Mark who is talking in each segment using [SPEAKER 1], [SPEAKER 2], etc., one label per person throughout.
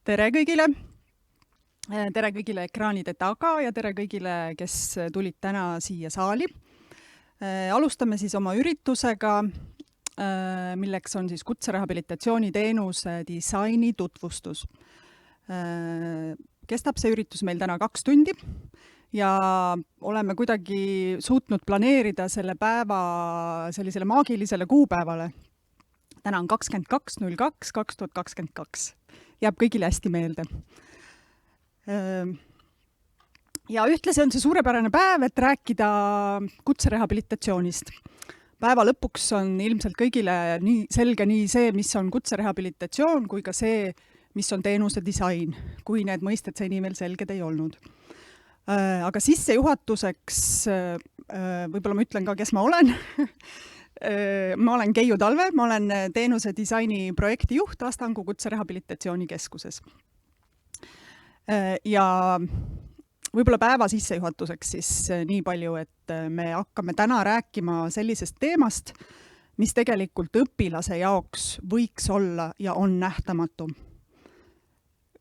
[SPEAKER 1] Tere kõigile! Tere kõigile ekraanide taga ja tere kõigile, kes tulid täna siia saali. Alustame siis oma üritusega, milleks on siis kutserehabilitatsiooniteenuse disaini tutvustus. Kestab see üritus meil täna 2 tundi ja oleme kuidagi suutnud planeerida selle päeva sellisele maagilisele kuupäevale. Täna on 22.02.2022. Jääb kõigile hästi meelde. Ja ühtlasi on see suurepärane päev, et rääkida kutserehabilitatsioonist. Päeva lõpuks on ilmselt kõigile selge nii see, mis on kutserehabilitatsioon, kui ka see, mis on teenuse disain, kui need mõisted seni veel selged ei olnud. Aga sissejuhatuseks, võib-olla ma ütlen ka, kes ma olen. Ma olen Keiu Talve, ma olen teenuse disaini projekti juht Astangu kutserehabilitatsioonikeskuses. Ja võib-olla päeva sissejuhatuseks siis nii palju, et me hakkame täna rääkima sellisest teemast, mis tegelikult õpilase jaoks võiks olla ja on nähtamatu.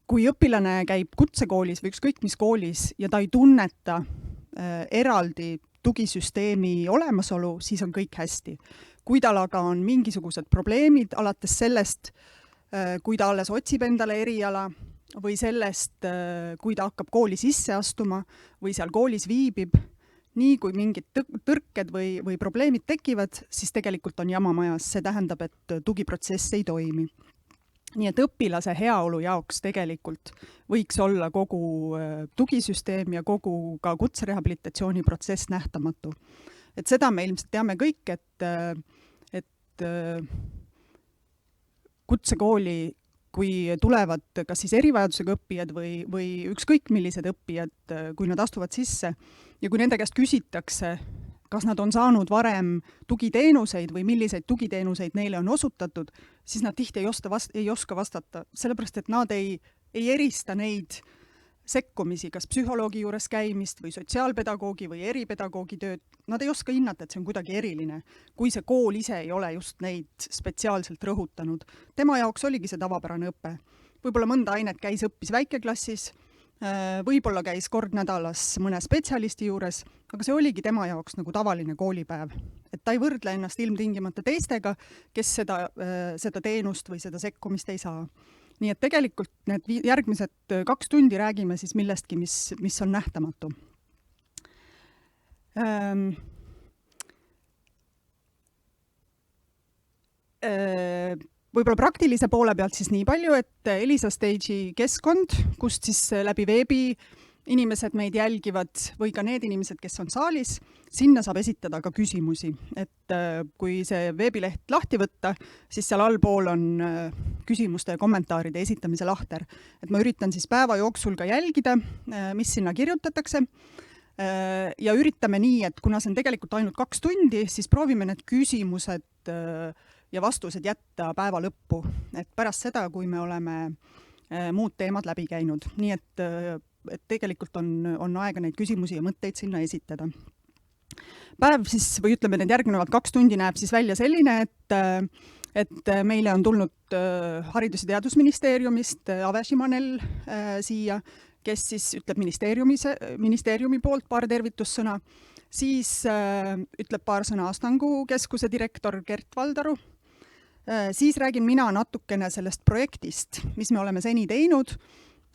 [SPEAKER 1] Kui õpilane käib kutsekoolis või ükskõik mis koolis ja ta ei tunneta eraldi tugisüsteemi olemasolu, siis on kõik hästi. Kui tal aga on mingisugused probleemid, alates sellest, kui ta alles otsib endale eriala, või sellest, kui ta hakkab kooli sisse astuma või seal koolis viibib, nii kui mingid tõrked või probleemid tekivad, siis tegelikult on jama majas. See tähendab, et tugiprotsess ei toimi. Nii et õpilase heaolu jaoks tegelikult võiks olla kogu tugisüsteem ja kogu ka kutserehabilitatsiooniprotsess nähtamatu. Et seda me ilmselt teame kõik, et kutsekooli kui tulevad kas siis erivajadusega õppijad või ükskõik millised õppijad, kui nad astuvad sisse ja kui nende käest küsitakse, kas nad on saanud varem tugiteenuseid või milliseid tugiteenuseid neile on osutatud, siis nad tihti ei oska vastata, sellepärast et nad ei erista neid sekkumisi, kas psühholoogi juures käimist või sotsiaalpedagoogi või eripedagoogi tööd. Nad ei oska hinnata, et see on kuidagi eriline, kui see kool ise ei ole just neid spetsiaalselt rõhutanud. Tema jaoks oligi see tavapärane õpe. Võib-olla mõnda ainet õppis väikeklassis, võib-olla käis kord nädalas mõne spetsialisti juures, aga see oligi tema jaoks nagu tavaline koolipäev. Et ta ei võrdle ennast ilmtingimata teistega, kes seda teenust või seda sekkumist ei saa. Nii et tegelikult need järgmised 2 tundi räägime siis millestki, mis on nähtamatu. Võib-olla praktilise poole pealt siis nii palju, et Elisa Stage'i keskkond, kust siis läbi veebi inimesed meid jälgivad või ka need inimesed, kes on saalis, sinna saab esitada ka küsimusi. Et kui see veebileht lahti võtta, siis seal allpool on küsimuste ja kommentaaride esitamise lahter. Et ma üritan siis päeva jooksul ka jälgida, mis sinna kirjutatakse. Ja üritame nii, et kuna see on tegelikult ainult 2 tundi, siis proovime need küsimused ja vastused jätta päeva lõppu. Et pärast seda, kui me oleme muud teemad läbi käinud. Nii et tegelikult on aega neid küsimusi ja mõtteid sinna esitada. Päev siis, või ütleme, need järgnevad 2 tundi näeb siis välja selline, et meile on tulnud Haridus- ja Teadusministeeriumist Ave Šimanel siia, kes siis ütleb ministeeriumi poolt paar tervitussõna, siis ütleb paar sõna Astangu keskuse direktor Gert Valdaru, siis räägin mina natukene sellest projektist, mis me oleme seni teinud,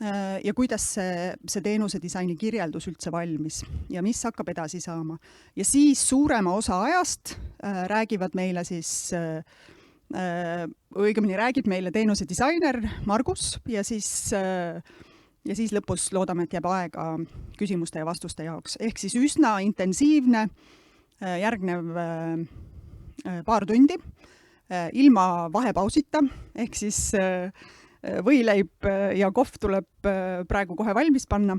[SPEAKER 1] ja kuidas see teenuse disaini kirjeldus üldse valmis ja mis hakkab edasi saama. Ja siis suurema osa ajast räägivad meile siis, õigemini räägib meile teenuse disainer Margus ja siis lõpus loodame, et jääb aega küsimuste ja vastuste jaoks. Ehk siis üsna intensiivne järgnev paar tundi ilma vahepausita, ehk siis võileib ja kohv tuleb praegu kohe valmis panna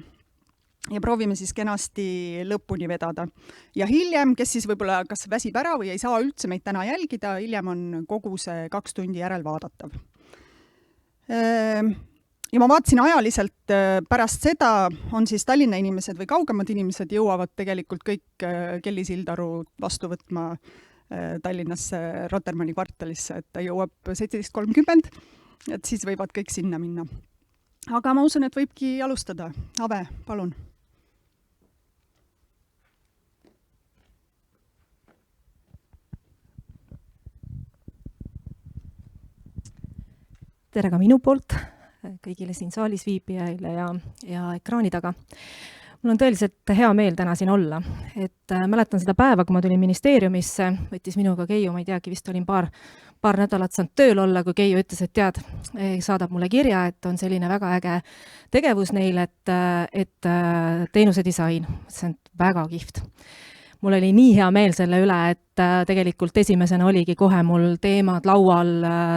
[SPEAKER 1] ja proovime siis kenasti lõpuni vedada. Ja hiljem, kes siis võib-olla kas väsib ära või ei saa üldse meid täna jälgida, hiljem on kogu see 2 tundi järel vaadatav. Ja ma vaatasin ajaliselt pärast seda on siis Tallinna inimesed või kaugemad inimesed jõuavad tegelikult kõik Kelly Sildaru vastu võtma Tallinnasse Rotermanni kvartalisse, et ta jõuab 17.30, et siis võivad kõik sinna minna. Aga ma usun, et võibki alustada. Ave, palun.
[SPEAKER 2] Tere ka minu poolt kõigile siin saalis viibijaile ja ekraani taga. Mul on tõeliselt hea meel täna siin olla. Mäletan seda päeva, kui ma tulin ministeeriumisse, võttis minuga Keiu, ma ei teagi, vist olin paar nädalat saanud tööl olla, kui Keiu ütles, et tead, saadab mulle kirja, et on selline väga äge tegevus neil, et teenuse disain. See on väga kihvt. Mul oli nii hea meel selle üle, et tegelikult esimesena oligi kohe mul teemad laual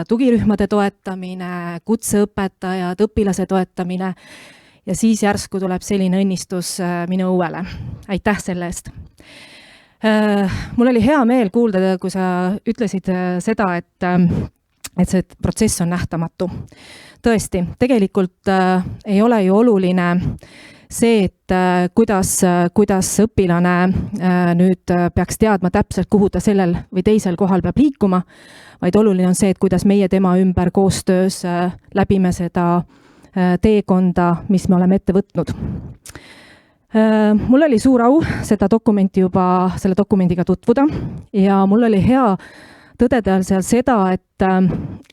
[SPEAKER 2] tugirühmade toetamine, kutseõpetajad, õpilase toetamine ja siis järsku tuleb selline õnnistus minu õuele. Aitäh selle eest! Mul oli hea meel kuulda, kui sa ütlesid seda, et see protsess on nähtamatu. Tõesti, tegelikult ei ole ju oluline see, et kuidas õpilane nüüd peaks teadma täpselt, kuhu ta sellel või teisel kohal peab liikuma, vaid oluline on see, et kuidas meie tema ümber koostöös läbime seda teekonda, mis me oleme ette võtnud. Mul oli suur au selle dokumendiga tutvuda ja mul oli hea tõdeda seal seda,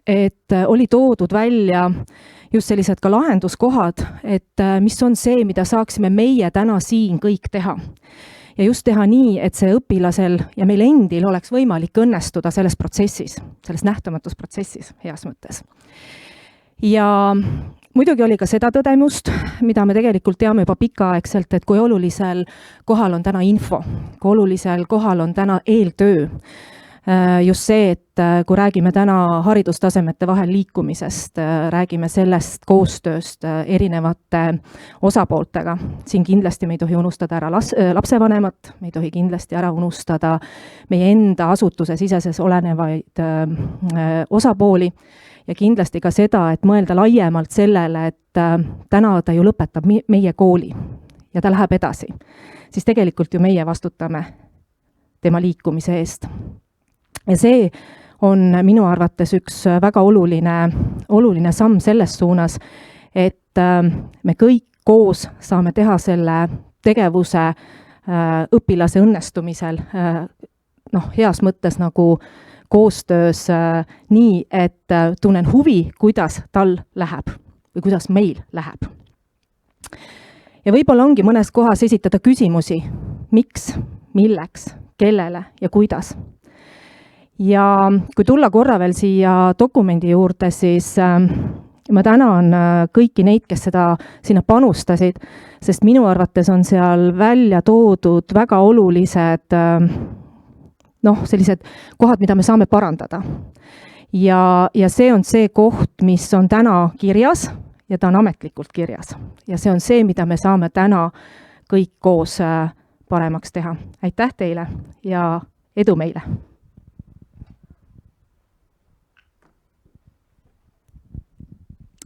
[SPEAKER 2] et oli toodud välja just sellised ka lahenduskohad, et mis on see, mida saaksime meie täna siin kõik teha. Ja just teha nii, et see õpilasel ja meil endil oleks võimalik õnnestuda selles protsessis, selles nähtamatus protsessis heas mõttes. Ja muidugi oli ka seda tõdemust, mida me tegelikult teame juba pikaaegselt, et kui olulisel kohal on täna info, kui olulisel kohal on täna eeltöö. Just see, et kui räägime täna haridustasemete vahel liikumisest, räägime sellest koostööst erinevate osapooltega. Siin kindlasti me ei tohi unustada ära lapsevanemat, me ei tohi kindlasti ära unustada meie enda asutuse siseses olenevaid osapooli ja kindlasti ka seda, et mõelda laiemalt sellele, et täna ta ju lõpetab meie kooli ja ta läheb edasi. Siis tegelikult ju meie vastutame tema liikumise eest. Ja see on minu arvates üks väga oluline samm selles suunas, et me kõik koos saame teha selle tegevuse õpilase õnnestumisel heas mõttes nagu koostöös nii, et tunnen huvi, kuidas tal läheb või kuidas meil läheb. Ja võib-olla ongi mõnes kohas esitada küsimusi, miks, milleks, kellele ja kuidas. Ja kui tulla korra veel siia dokumendi juurde, siis ma tänan kõiki neid, kes sinna panustasid, sest minu arvates on seal välja toodud väga olulised sellised kohad, mida me saame parandada. Ja see on see koht, mis on täna kirjas ja ta on ametlikult kirjas. Ja see on see, mida me saame täna kõik koos paremaks teha. Aitäh teile ja edu meile!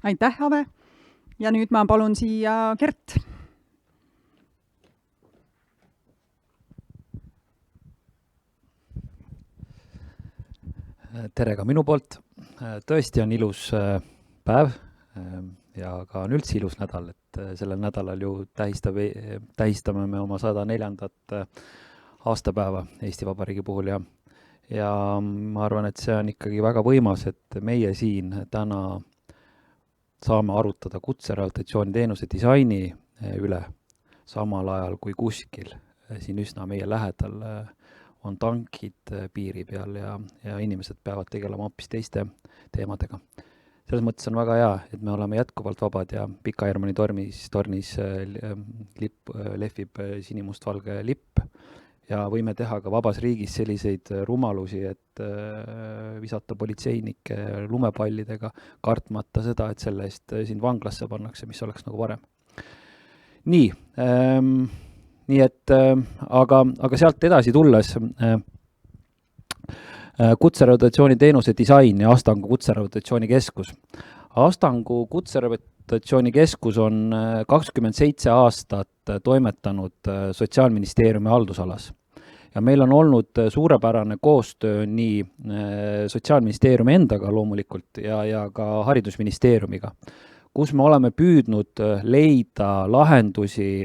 [SPEAKER 1] Aitäh, Ave! Ja nüüd ma palun siia Gert.
[SPEAKER 3] Tere ka minu poolt. Tõesti on ilus päev ja ka on üldse ilus nädal, et sellel nädalal ju tähistame me oma 104. aastapäeva Eesti Vabariigi puhul ja ma arvan, et see on ikkagi väga võimas, et meie siin täna saame arutada kutserotatsiooni teenuse disaini üle samal ajal kui kuskil siin üsna meie lähedal on tankid piiri peal ja inimesed peavad tegelema hoopis teiste teemadega. Selles mõttes on väga hea, et me oleme jätkuvalt vabad ja Pika Hermanni tornis lehvib sinimustvalge lipp ja võime teha ka vabas riigis selliseid rumalusi, et visata politseinikke lumepallidega, kartmata seda, et selle eest siin vanglasse pannakse, mis oleks nagu varem. Nii et aga sealt edasi tulles kutserotatsiooni teenuse disain ja Astangu kutserotatsiooni keskus. Astangu kutserotatsiooni keskus on 27 aastat toimetanud Sotsiaalministeeriumi haldusalas. Ja meil on olnud suurepärane koostöö nii Sotsiaalministeeriumi endaga loomulikult ja ka Haridusministeeriumiga. kus me oleme püüdnud leida lahendusi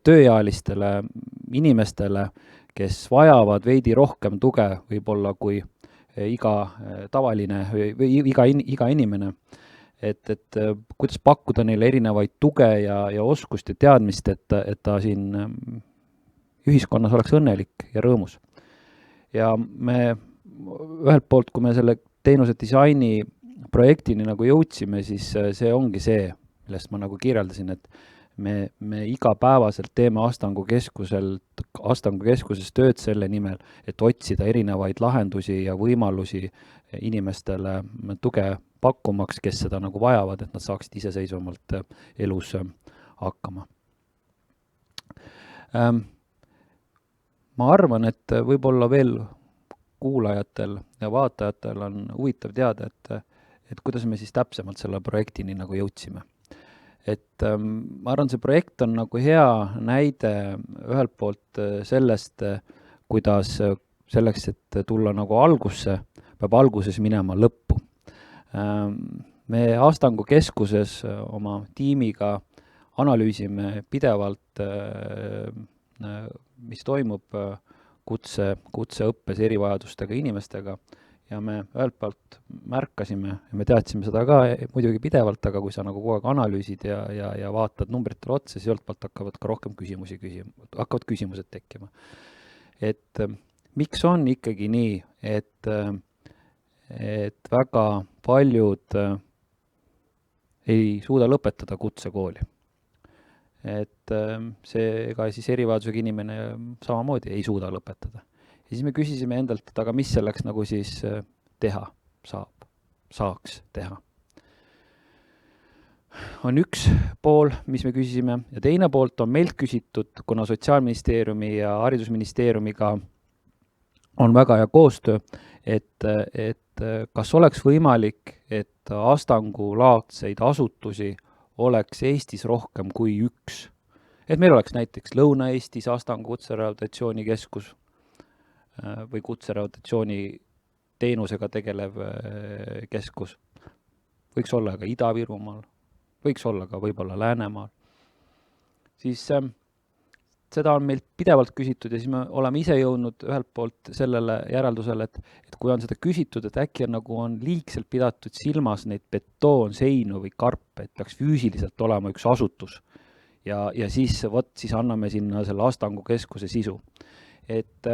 [SPEAKER 3] tööealistele inimestele, kes vajavad veidi rohkem tuge võib-olla kui iga tavaline või iga inimene. Et kuidas pakkuda neile erinevaid tuge ja oskust ja teadmist, et ta siin ühiskonnas oleks õnnelik ja rõõmus. Ja me ühelt poolt, kui me selle teenuse disaini projektini nagu jõudsime, siis see ongi see, millest ma nagu kirjeldasin, et me igapäevaselt teeme Astangu keskuses tööd selle nimel, et otsida erinevaid lahendusi ja võimalusi inimestele tuge pakkumaks, kes seda nagu vajavad, et nad saaksid iseseisvamalt elus hakkama. Ma arvan, et võib-olla veel kuulajatel ja vaatajatel on huvitav teada, et kuidas me siis täpsemalt selle projektini nagu jõudsime. Et ma arvan, see projekt on nagu hea näide ühelt poolt sellest, kuidas selleks, et tulla nagu algusse, peab alguses minema lõppu. Me Astangu keskuses oma tiimiga analüüsime pidevalt, mis toimub kutseõppes erivajadustega inimestega ja me ühelt poolt märkasime ja me teadsime seda ka muidugi pidevalt, aga kui sa nagu kogu aeg analüüsid ja vaatad numbritele otsa, siis ühelt poolt hakkavad ka rohkem hakkavad küsimused tekkima. Et miks on ikkagi nii, et väga paljud ei suuda lõpetada kutsekooli? Et ega siis erivajadusega inimene samamoodi ei suuda lõpetada. Ja siis me küsisime endalt, et aga mis selleks nagu siis teha saaks teha. On üks pool, mis me küsisime, ja teine poolt on meilt küsitud, kuna Sotsiaalministeeriumi ja Haridusministeeriumiga on väga hea koostöö, et kas oleks võimalik, et Astangu laadseid asutusi oleks Eestis rohkem kui üks. Et meil oleks näiteks Lõuna-Eestis Astangu kutserehabilitatsiooni keskus või kutserehabilitatsiooni teenusega tegelev keskus. Võiks olla ka Ida-Virumaal, võiks olla ka võib-olla Läänemaal. Siis seda on meilt pidevalt küsitud ja siis me oleme ise jõudnud ühelt poolt sellele järeldusele, et kui on seda küsitud, et äkki nagu on liigselt pidatud silmas neid betoonseinu või karpe, et peaks füüsiliselt olema üks asutus ja siis anname sinna selle Astangu keskuse sisu. Et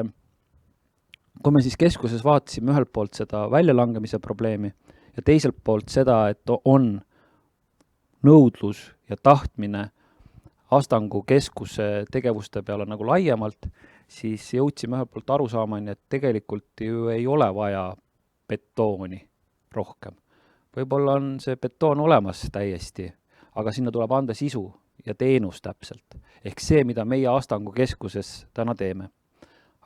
[SPEAKER 3] kui me siis keskuses vaatasime ühelt poolt seda väljalangemise probleemi ja teiselt poolt seda, et on nõudlus ja tahtmine Astangu keskuse tegevuste peale nagu laiemalt, siis jõudsime ühelt poolt arusaamani, et tegelikult ju ei ole vaja betooni rohkem. Võib-olla on see betoon olemas täiesti, aga sinna tuleb anda sisu ja teenus täpselt. Ehk see, mida meie Astangu keskuses täna teeme.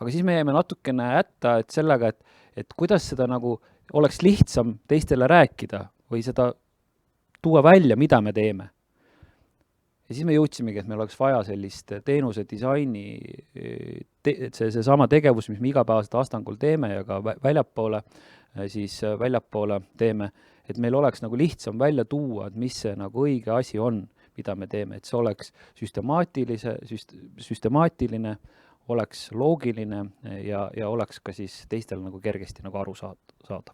[SPEAKER 3] Aga siis me jäime natukene hätta, et sellega, et kuidas seda nagu oleks lihtsam teistele rääkida või seda tuua välja, mida me teeme. Ja siis me jõudsimegi, et meil oleks vaja sellist teenuse disaini, see sama tegevus, mis me igapäevaselt Astangul teeme ja ka väljapoole teeme, et meil oleks nagu lihtsam välja tuua, et mis see nagu õige asi on, mida me teeme, et see oleks süstemaatiline, oleks loogiline ja oleks ka siis teistel nagu kergesti nagu aru saadav.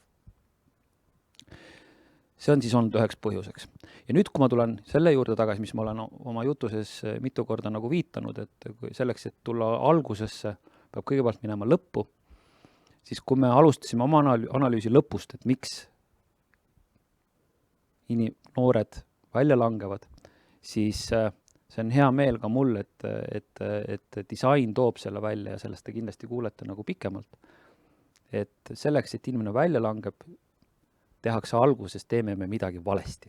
[SPEAKER 3] See on siis olnud üheks põhjuseks. Ja nüüd, kui ma tulen selle juurde tagasi, mis ma olen oma jutuses mitu korda nagu viitanud, et selleks, et tulla algusesse, peab kõigepealt minema lõppu, siis kui me alustasime oma analüüsi lõpust, et miks noored välja langevad, siis see on hea meel ka mul, et disain toob selle välja ja sellest te kindlasti kuulete nagu pikemalt. Et selleks, et inimene välja langeb, tehakse alguses, teeme me midagi valesti.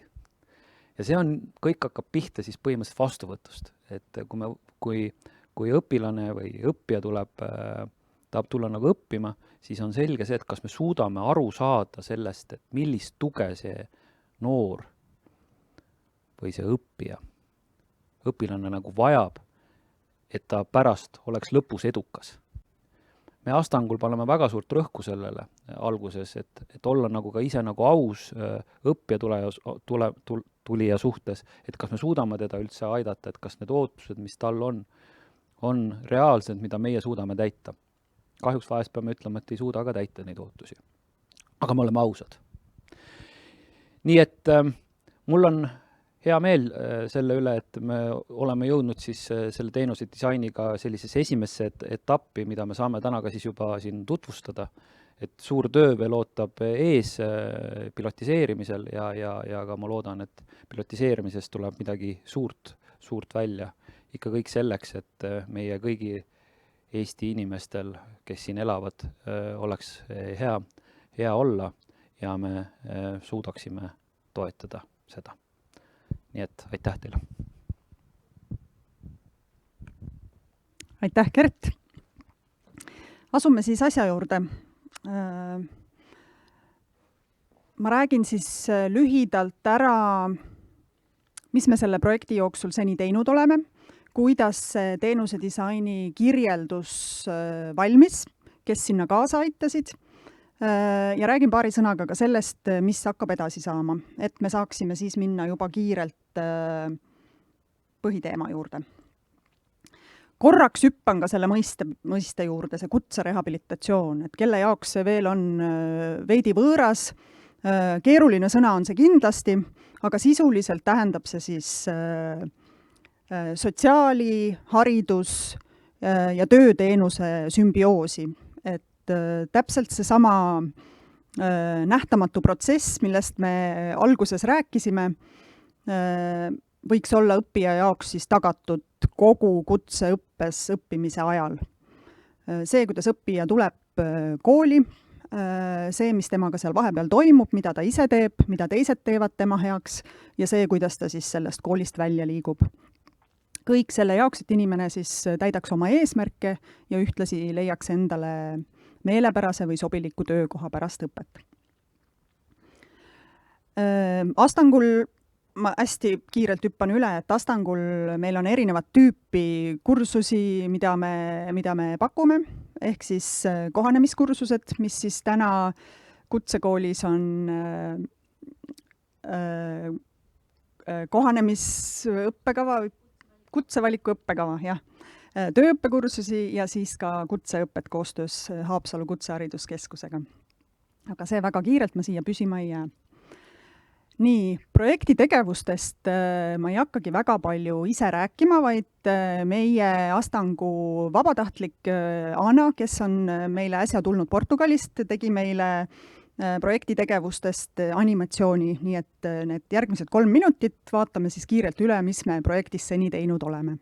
[SPEAKER 3] Ja see on, kõik hakkab pihta siis põhimõtteliselt vastuvõtust. Et kui õpilane või õppija tahab tulla nagu õppima, siis on selge see, et kas me suudame aru saada sellest, et millist tuge see noor või see õpilane nagu vajab, et ta pärast oleks lõpus edukas. me Astangul paneme väga suurt rõhku sellele alguses, et olla nagu ka ise nagu aus õppija tulija suhtes, et kas me suudame teda üldse aidata, et kas need ootused, mis tal on reaalsed, mida meie suudame täita. Kahjuks vahest peame ütlema, et ei suuda ka täita neid ootusi. Aga me oleme ausad. Nii et mul on hea meel selle üle, et me oleme jõudnud siis selle teenuse disainiga sellisesse esimesse etappi, mida me saame täna ka siis juba siin tutvustada, et suur töö veel ootab ees pilotiseerimisel ja ka ma loodan, et pilotiseerimisest tuleb midagi suurt välja. Ikka kõik selleks, et meie kõigi Eesti inimestel, kes siin elavad, oleks hea olla ja me suudaksime toetada seda. Nii et aitäh teile.
[SPEAKER 1] Aitäh, Gert. Asume siis asja juurde. Ma räägin siis lühidalt ära, mis me selle projekti jooksul seni teinud oleme, kuidas teenuse disaini kirjeldus valmis, kes sinna kaasa aitasid ja räägin paari sõnaga ka sellest, mis hakkab edasi saama, et me saaksime siis minna juba kiirelt põhiteema juurde. Korraks hüppan ka selle mõiste juurde, see kutserehabilitatsioon, et kelle jaoks see veel on veidi võõras. Keeruline sõna on see kindlasti, aga sisuliselt tähendab see siis sotsiaali, haridus ja tööteenuse sümbioosi. Et täpselt see sama nähtamatu protsess, millest me alguses rääkisime, võiks olla õppija jaoks siis tagatud kogu kutseõppes õppimise ajal. See, kuidas õppija tuleb kooli, see, mis temaga seal vahepeal toimub, mida ta ise teeb, mida teised teevad tema heaks ja see, kuidas ta siis sellest koolist välja liigub. Kõik selle jaoks, et inimene siis täidaks oma eesmärke ja ühtlasi leiaks endale meelepärase või sobiliku töökoha pärast õpet. Astangul ma hästi kiirelt hüppan üle, et Astangul meil on erinevat tüüpi kursusi, mida me pakume, ehk siis kohanemiskursused, mis siis täna kutsekoolis on kohanemisõppekava, kutsevaliku õppekava, jah. Tööõppekursusi ja siis ka kutseõppet koostöös Haapsalu Kutsehariduskeskusega. Aga see väga kiirelt ma siia püsima ei jää. Nii, projekti tegevustest ma ei hakkagi väga palju ise rääkima, vaid meie Astangu vabatahtlik Anna, kes on meile äsja tulnud Portugalist, tegi meile projekti tegevustest animatsiooni, nii et need järgmised 3 minutit vaatame siis kiirelt üle, mis me projektis seni teinud oleme.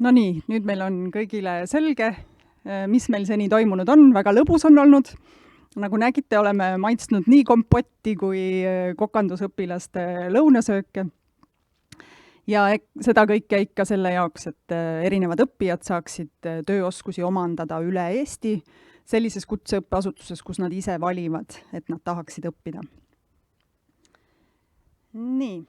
[SPEAKER 1] No nii, nüüd meil on kõigile selge, mis meil seni toimunud on, väga lõbus on olnud. Nagu nägite, oleme maitsnud nii kompotti kui kokandusõpilaste lõunasööke. Ja seda kõike ikka selle jaoks, et erinevad õppijad saaksid tööoskusi omandada üle Eesti sellises kutseõppeasutuses, kus nad ise valivad, et nad tahaksid õppida. Nii.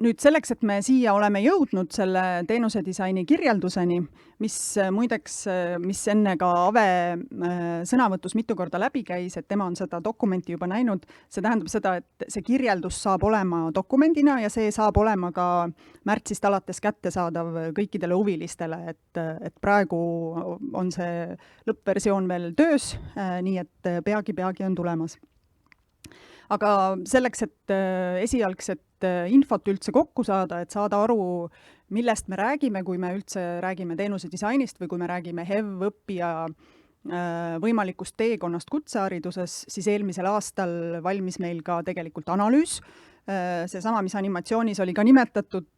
[SPEAKER 1] Nüüd selleks, et me siia oleme jõudnud selle teenusedisaini kirjelduseni, mis enne ka Ave sõnavõtus mitu korda läbi käis, et tema on seda dokumenti juba näinud, see tähendab seda, et see kirjeldus saab olema dokumendina ja see saab olema ka märtsist alates kättesaadav kõikidele huvilistele, et praegu on see lõppversioon veel töös, nii et peagi on tulemas. Aga selleks, et esialgset infot üldse kokku saada, et saada aru, millest me räägime, kui me üldse räägime teenuse disainist või kui me räägime HEV-õppija võimalikust teekonnast kutsehariduses, siis eelmisel aastal valmis meil ka tegelikult analüüs. Seesama, mis animatsioonis oli ka nimetatud,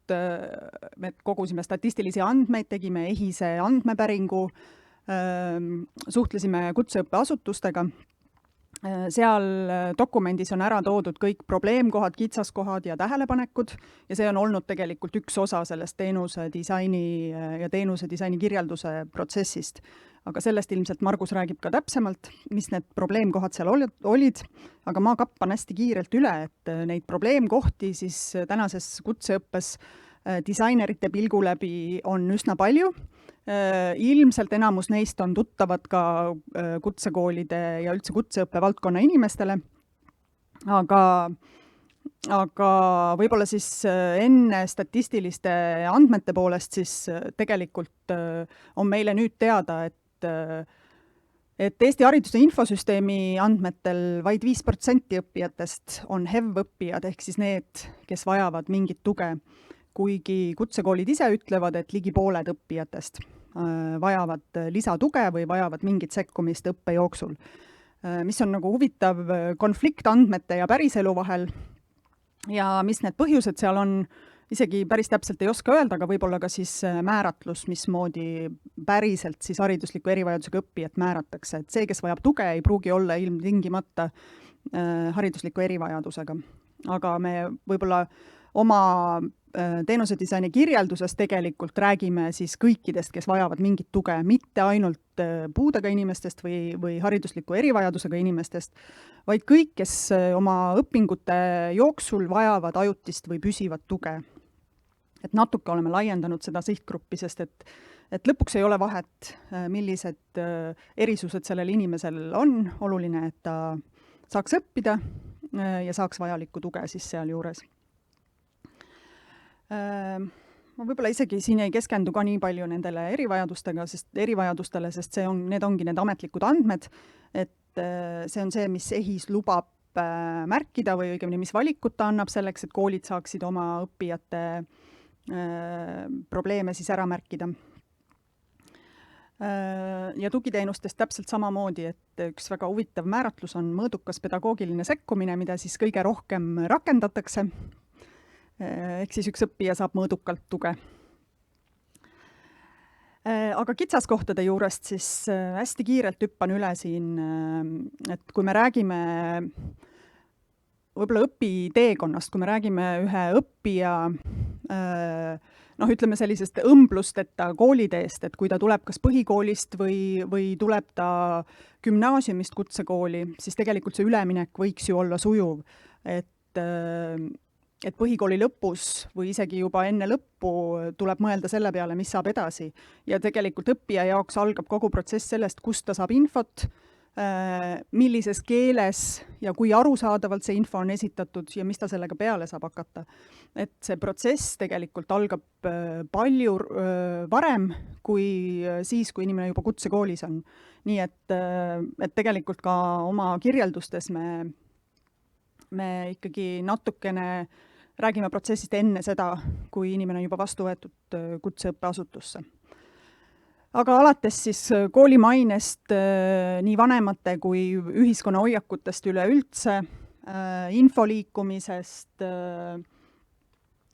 [SPEAKER 1] me kogusime statistilisi andmeid, tegime EHISE andmepäringu, suhtlesime kutseõppeasutustega. Seal dokumendis on ära toodud kõik probleemkohad, kitsaskohad ja tähelepanekud ja see on olnud tegelikult üks osa sellest teenuse disaini kirjelduse protsessist. Aga sellest ilmselt Margus räägib ka täpsemalt, mis need probleemkohad seal olid, aga ma kappan hästi kiirelt üle, et neid probleemkohti siis tänases kutseõppes disainerite pilgu läbi on üsna palju. Ilmselt enamus neist on tuttavad ka kutsekoolide ja üldse kutseõppe valdkonna inimestele, aga võib-olla siis enne statistiliste andmete poolest siis tegelikult on meile nüüd teada, et Eesti Hariduse Infosüsteemi andmetel vaid 5% õppijatest on HEV-õppijad, ehk siis need, kes vajavad mingit tuge, kuigi kutsekoolid ise ütlevad, et ligi pooled õppijatest vajavad lisatuge või vajavad mingit sekkumist õppe jooksul. Mis on nagu huvitav konflikt andmete ja päriselu vahel ja mis need põhjused seal on, isegi päris täpselt ei oska öelda, aga võib-olla ka siis määratlus, mismoodi päriselt siis haridusliku erivajadusega õppijat määratakse. Et see, kes vajab tuge, ei pruugi olla ilmtingimata haridusliku erivajadusega. Aga me võib-olla oma teenusedisaini kirjelduses tegelikult räägime siis kõikidest, kes vajavad mingit tuge, mitte ainult puudega inimestest või haridusliku erivajadusega inimestest, vaid kõik, kes oma õpingute jooksul vajavad ajutist või püsivat tuge. Et natuke oleme laiendanud seda sihtgruppi, sest et lõpuks ei ole vahet, millised erisused sellel inimesel on, oluline, et ta saaks õppida ja saaks vajalikku tuge siis seal juures. Ma võib-olla isegi siin ei keskendu ka nii palju nendele erivajadustele, sest need ongi need ametlikud andmed, et see on see, mis EHIS lubab märkida või õigemini, mis valikut ta annab selleks, et koolid saaksid oma õppijate probleeme siis ära märkida. Ja tugiteenustest täpselt samamoodi, et üks väga huvitav määratlus on mõõdukas pedagoogiline sekkumine, mida siis kõige rohkem rakendatakse. Ehk siis üks õppija saab mõõdukalt tuge. Aga kitsaskohtade juurest siis hästi kiirelt hüppan üle siin, et kui me räägime võib-olla õpiteekonnast, kui me räägime ühe õppija ütleme sellisest õmblusteta kooliteest, et kui ta tuleb kas põhikoolist või tuleb ta gümnaasiumist kutsekooli, siis tegelikult see üleminek võiks ju olla sujuv, et põhikooli lõpus või isegi juba enne lõppu tuleb mõelda selle peale, mis saab edasi. Ja tegelikult õppija jaoks algab kogu protsess sellest, kust ta saab infot, millises keeles ja kui arusaadavalt see info on esitatud ja mis ta sellega peale saab hakata. Et see protsess tegelikult algab palju varem kui siis, kui inimene juba kutsekoolis on. Nii et tegelikult ka oma kirjeldustes me ikkagi natukene räägime protsessist enne seda, kui inimene on juba vastu võetud kutseõppeasutusse. Aga alates siis kooli mainest, nii vanemate kui ühiskonna hoiakutest üleüldse, info liikumisest,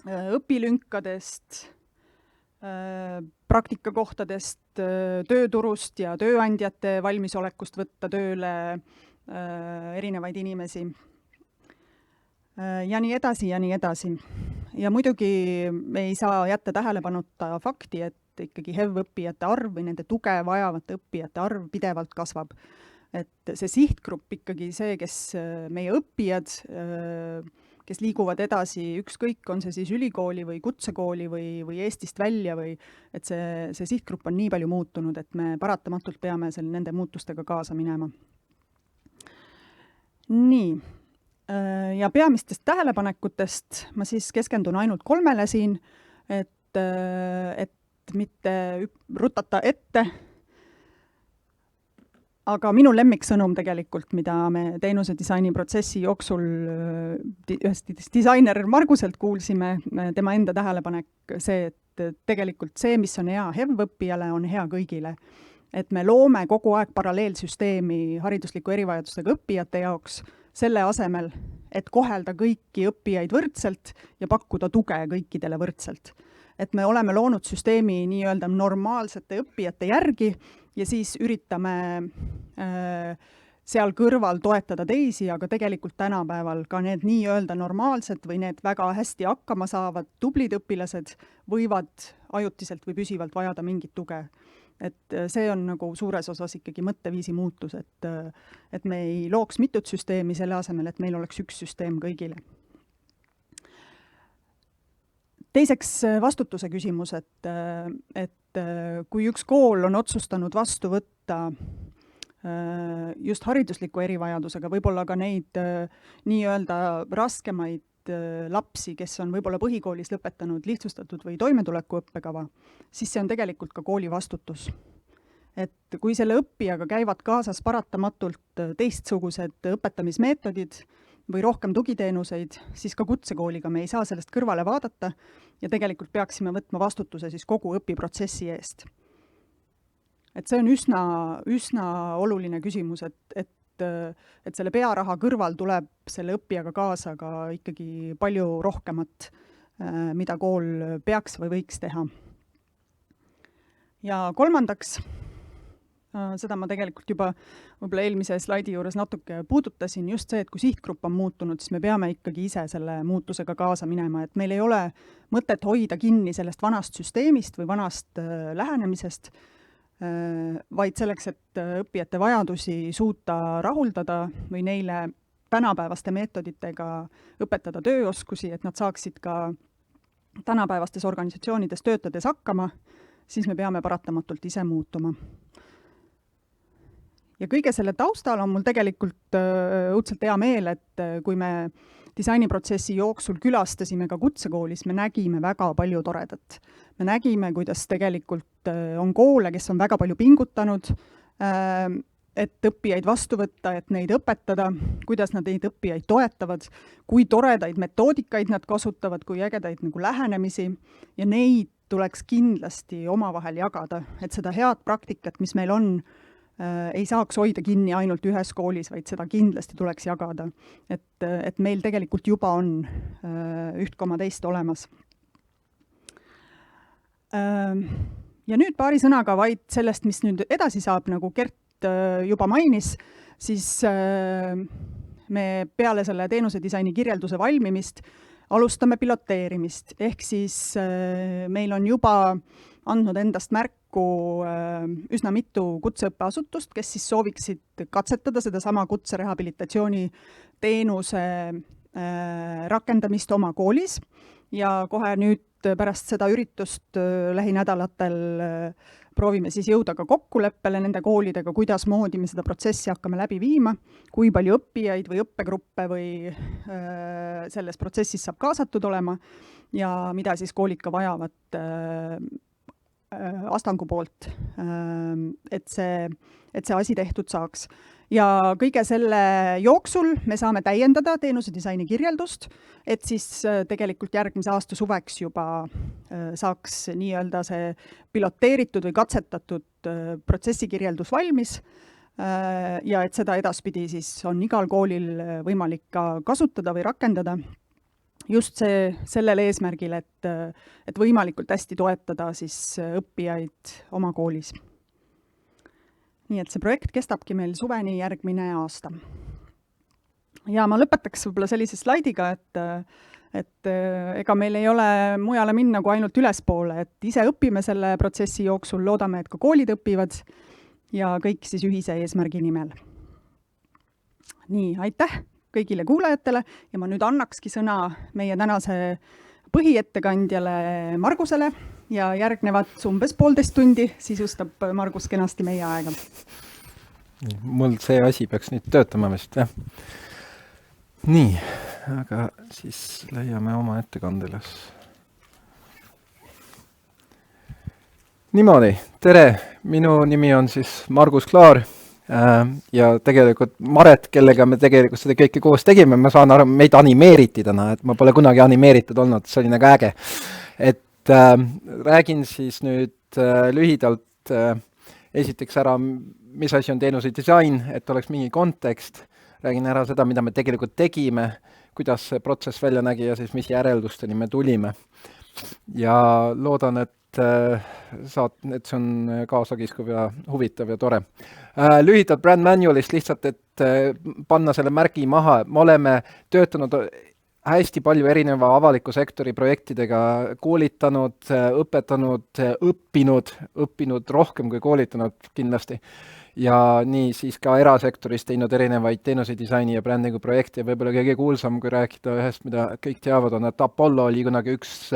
[SPEAKER 1] õpilünkadest, praktikakohtadest, tööturust ja tööandjate valmisolekust võtta tööle erinevaid inimesi. Ja nii edasi ja nii edasi. Ja muidugi me ei saa jätta tähelepanuta fakti, et ikkagi HEV-õppijate arv või nende tuge vajavate õppijate arv pidevalt kasvab. Et see sihtgrupp ikkagi see, kes meie õppijad, kes liiguvad edasi, ükskõik, on see siis ülikooli või kutsekooli või Eestist välja või et see sihtgrupp on nii palju muutunud, et me paratamatult peame nende muutustega kaasa minema. Nii. Ja peamistest tähelepanekutest ma siis keskendun ainult 3 siin, et mitte rutata ette. Aga minu lemmiksõnum tegelikult, mida me teenuse disaini protsessi jooksul ühest disainer Marguselt kuulsime, tema enda tähelepanek see, et tegelikult see, mis on hea HEV-õppijale, on hea kõigile. Et me loome kogu aeg paralleelsüsteemi haridusliku erivajadusega õppijate jaoks, selle asemel, et kohelda kõiki õppijaid võrdselt ja pakkuda tuge kõikidele võrdselt. Et me oleme loonud süsteemi nii-öelda normaalsete õppijate järgi ja siis üritame seal kõrval toetada teisi, aga tegelikult tänapäeval ka need nii-öelda normaalsed või need väga hästi hakkama saavad tublid õpilased võivad ajutiselt või püsivalt vajada mingit tuge. Et see on nagu suures osas ikkagi mõtteviisi muutus, et me ei looks mitut süsteemi selle asemel, et meil oleks üks süsteem kõigile. Teiseks vastutuse küsimus, et kui üks kool on otsustanud vastu võtta just haridusliku erivajadusega, võib-olla ka neid nii-öelda raskemaid lapsi, kes on võib-olla põhikoolis lõpetanud lihtsustatud või toimetuleku õppekava, siis see on tegelikult ka kooli vastutus. Et kui selle õppijaga käivad kaasas paratamatult teistsugused õpetamismeetodid või rohkem tugiteenuseid, siis ka kutsekooliga me ei saa sellest kõrvale vaadata ja tegelikult peaksime võtma vastutuse siis kogu õpiprotsessi eest. Et see on üsna oluline küsimus, et selle pearaha kõrval tuleb selle õppijaga kaasa ka ikkagi palju rohkemat, mida kool peaks või võiks teha. Ja kolmandaks, seda ma tegelikult juba võib-olla eelmise slaidi juures natuke puudutasin, just see, et kui sihtgrupp on muutunud, siis me peame ikkagi ise selle muutusega kaasa minema, et meil ei ole mõtet hoida kinni sellest vanast süsteemist või vanast lähenemisest, vaid selleks, et õppijate vajadusi suuta rahuldada või neile tänapäevaste meetoditega õpetada tööoskusi, et nad saaksid ka tänapäevastes organisatsioonides töötades hakkama, siis me peame paratamatult ise muutuma. Ja kõige selle taustal on mul tegelikult õudselt hea meel, et kui me disainiprotsessi jooksul külastasime ka kutsekoolis, me nägime väga palju toredat. Me nägime, kuidas tegelikult on koole, kes on väga palju pingutanud, et õppijaid vastu võtta, et neid õpetada, kuidas nad neid õppijaid toetavad, kui toredaid metoodikaid nad kasutavad, kui ägedaid nagu lähenemisi ja neid tuleks kindlasti omavahel jagada, et seda head praktikat, mis meil on, ei saaks hoida kinni ainult ühes koolis, vaid seda kindlasti tuleks jagada. Et meil tegelikult juba on üht koma teist olemas. Ja nüüd paari sõnaga vaid sellest, mis nüüd edasi saab, nagu Gert juba mainis, siis me peale selle teenuse disaini kirjelduse valmimist alustame piloteerimist, ehk siis meil on juba andnud endast märku üsna mitu kutseõppeasutust, kes siis sooviksid katsetada sedasama kutserehabilitatsiooni teenuse rakendamist oma koolis ja kohe nüüd pärast seda üritust lähinädalatel proovime siis jõuda ka kokkuleppele nende koolidega, kuidas moodi me seda protsessi hakkame läbi viima, kui palju õppijaid või õppegruppe või selles protsessis saab kaasatud olema ja mida siis koolid ka vajavad Astangu poolt, et see asi tehtud saaks. Ja kõige selle jooksul me saame täiendada teenuse disaini kirjeldust, et siis tegelikult järgmise aasta suveks juba saaks nii-öelda see piloteeritud või katsetatud protsessikirjeldus valmis ja et seda edaspidi siis on igal koolil võimalik ka kasutada või rakendada. just sellel eesmärgil, et võimalikult hästi toetada siis õppijaid oma koolis. Nii et see projekt kestabki meil suveni järgmine aasta. Ja ma lõpetaks võib-olla sellise slaidiga, et ega meil ei ole mujale minna kui ainult ülespoole, et ise õpime selle protsessi jooksul, loodame, et ka koolid õpivad ja kõik siis ühise eesmärgi nimel. Nii, aitäh kõigile kuulajatele ja ma nüüd annakski sõna meie tänase põhiettekandjale Margusele ja järgnevad umbes 1,5 tundi sisustab Margus kenasti meie aega.
[SPEAKER 4] Mul see asi peaks nüüd töötama vist, jah. Nii, aga siis leiame oma ettekande üles. Niimoodi, tere, minu nimi on siis Margus Klaar ja tegelikult Maret, kellega me tegelikult seda kõike koos tegime, ma saan aru, meid animeeriti täna, et ma pole kunagi animeeritud olnud, see oli nagu äge. Et räägin siis nüüd lühidalt esiteks ära, mis asi on teenuse disain, et oleks mingi kontekst. Räägin ära seda, mida me tegelikult tegime, kuidas see protsess välja nägi ja siis mis järeldusteni me tulime. Ja loodan, et see on kaasakiskuv ja huvitav ja tore. Lühidalt brand manualist lihtsalt, et panna selle märgi maha. Me oleme töötanud hästi palju erineva avaliku sektori projektidega, koolitanud, õpetanud, õppinud rohkem kui koolitanud kindlasti. Ja nii siis ka erasektoris teinud erinevaid teenuse disaini ja brändingu projekte ja võib-olla kõige kuulsam, kui rääkida ühest, mida kõik teavad, on, et Apollo oli kunagi üks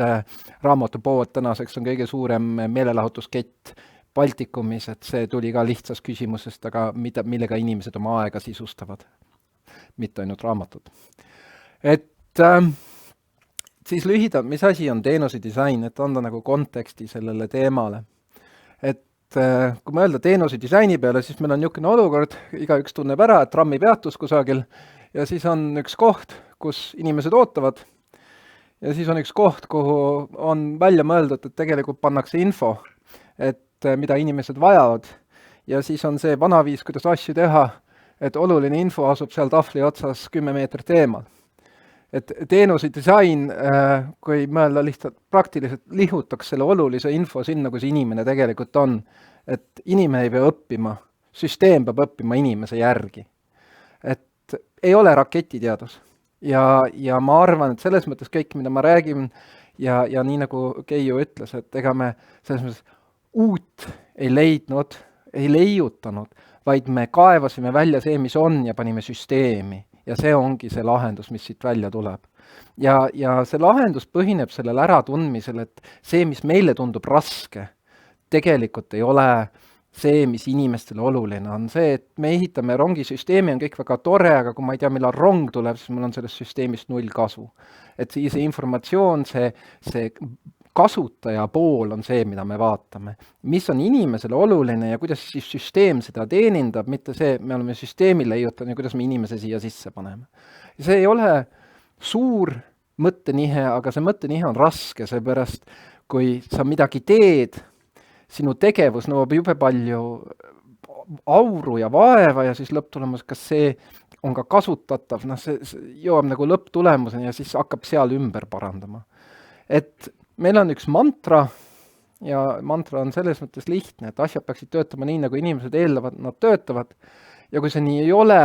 [SPEAKER 4] raamatupood, tänaseks on kõige suurem meelelahutuskett Baltikumis, et see tuli ka lihtsast küsimusest, aga millega inimesed oma aega sisustavad, mitte ainult raamatud. Et siis lühidalt, mis asi on teenuse disain, et anda nagu konteksti sellele teemale. Et kui mõelda teenuse disaini peale, siis meil on niisugune olukord, igaüks tunneb ära, et trammi peatus kusagil ja siis on üks koht, kus inimesed ootavad ja siis on üks koht, kuhu on välja mõeldud, et tegelikult pannakse info, et mida inimesed vajavad ja siis on see vanaviis, kuidas asju teha, et oluline info asub seal tahvli otsas 10 meetrit eemal. Et teenuse disain, kui mõelda lihtsalt praktiliselt lihutaks selle olulise info sinna, kus inimene tegelikult on, et inimene ei pea õppima, süsteem peab õppima inimese järgi. Et ei ole raketiteadus. Ja ma arvan, et selles mõttes kõik, mida ma räägin, ja nii nagu Keiu ütles, et ega me selles mõttes uut ei leidnud, ei leiutanud, vaid me kaevasime välja see, mis on ja panime süsteemi. Ja see ongi see lahendus, mis siit välja tuleb. Ja see lahendus põhineb sellel äratundmisel, et see, mis meile tundub raske, tegelikult ei ole see, mis inimestele oluline on. See, et me ehitame rongisüsteemi, on kõik väga tore, aga kui ma ei tea, millal rong tuleb, siis mul on sellest süsteemist 0 kasu. Et siis see informatsioon, see kasutaja pool on see, mida me vaatame. Mis on inimesele oluline ja kuidas siis süsteem seda teenindab, mitte see, me oleme süsteemi leiutanud ja kuidas me inimese siia sisse paneme. See ei ole suur mõttenihe, aga see mõttenihe on raske, seepärast kui sa midagi teed, sinu tegevus nõuab jube palju auru ja vaeva ja siis lõpptulemus, kas see on ka kasutatav, see jõuab nagu lõpptulemuseni ja siis hakkab seal ümber parandama. Et meil on üks mantra ja mantra on selles mõttes lihtne, et asjad peaksid töötama nii, nagu inimesed eeldavad, nad töötavad ja kui see nii ei ole,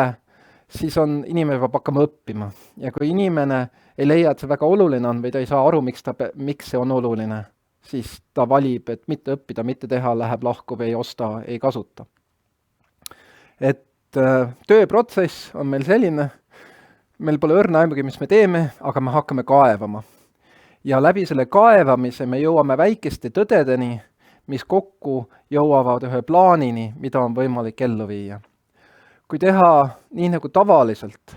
[SPEAKER 4] siis inimene peab hakkama õppima ja kui inimene ei leia, et see väga oluline on või ta ei saa aru, miks see on oluline, siis ta valib, et mitte õppida, mitte teha, läheb lahku või ei osta, ei kasuta. Et tööprotsess on meil selline, meil pole õrna aimugi, mis me teeme, aga me hakkame kaevama. Ja läbi selle kaevamise me jõuame väikeste tõdedeni, mis kokku jõuavad ühe plaanini, mida on võimalik ellu viia. Kui teha nii nagu tavaliselt,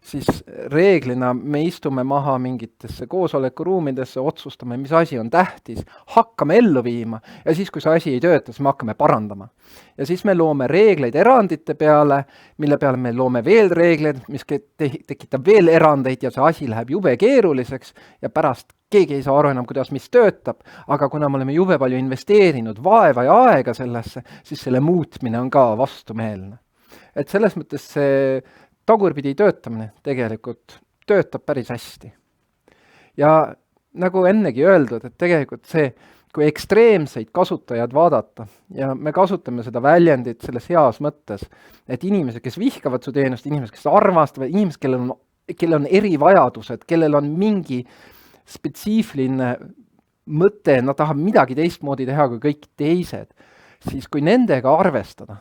[SPEAKER 4] siis reeglina me istume maha mingitesse koosolekuruumidesse, otsustame, mis asi on tähtis, hakkame ellu viima ja siis, kui see asi ei tööta, siis me hakkame parandama. Ja siis me loome reegleid erandite peale, mille peale me loome veel reegleid, mis tekitab veel erandeid ja see asi läheb jube keeruliseks ja pärast keegi ei saa aru enam, kuidas mis töötab, aga kuna me oleme jube palju investeerinud vaeva ja aega sellesse, siis selle muutmine on ka vastumeelne. Et selles mõttes see tagurpidi töötamine tegelikult töötab päris hästi. Ja nagu ennegi öeldud, et tegelikult see, kui ekstreemseid kasutajaid vaadata ja me kasutame seda väljendit selles heas mõttes, et inimesed, kes vihkavad su teenust, inimesed, kes armastavad, inimesed, kellel on erivajadused, kellel on mingi spetsiifiline mõte, nad tahavad midagi teistmoodi teha kui kõik teised, siis kui nendega arvestada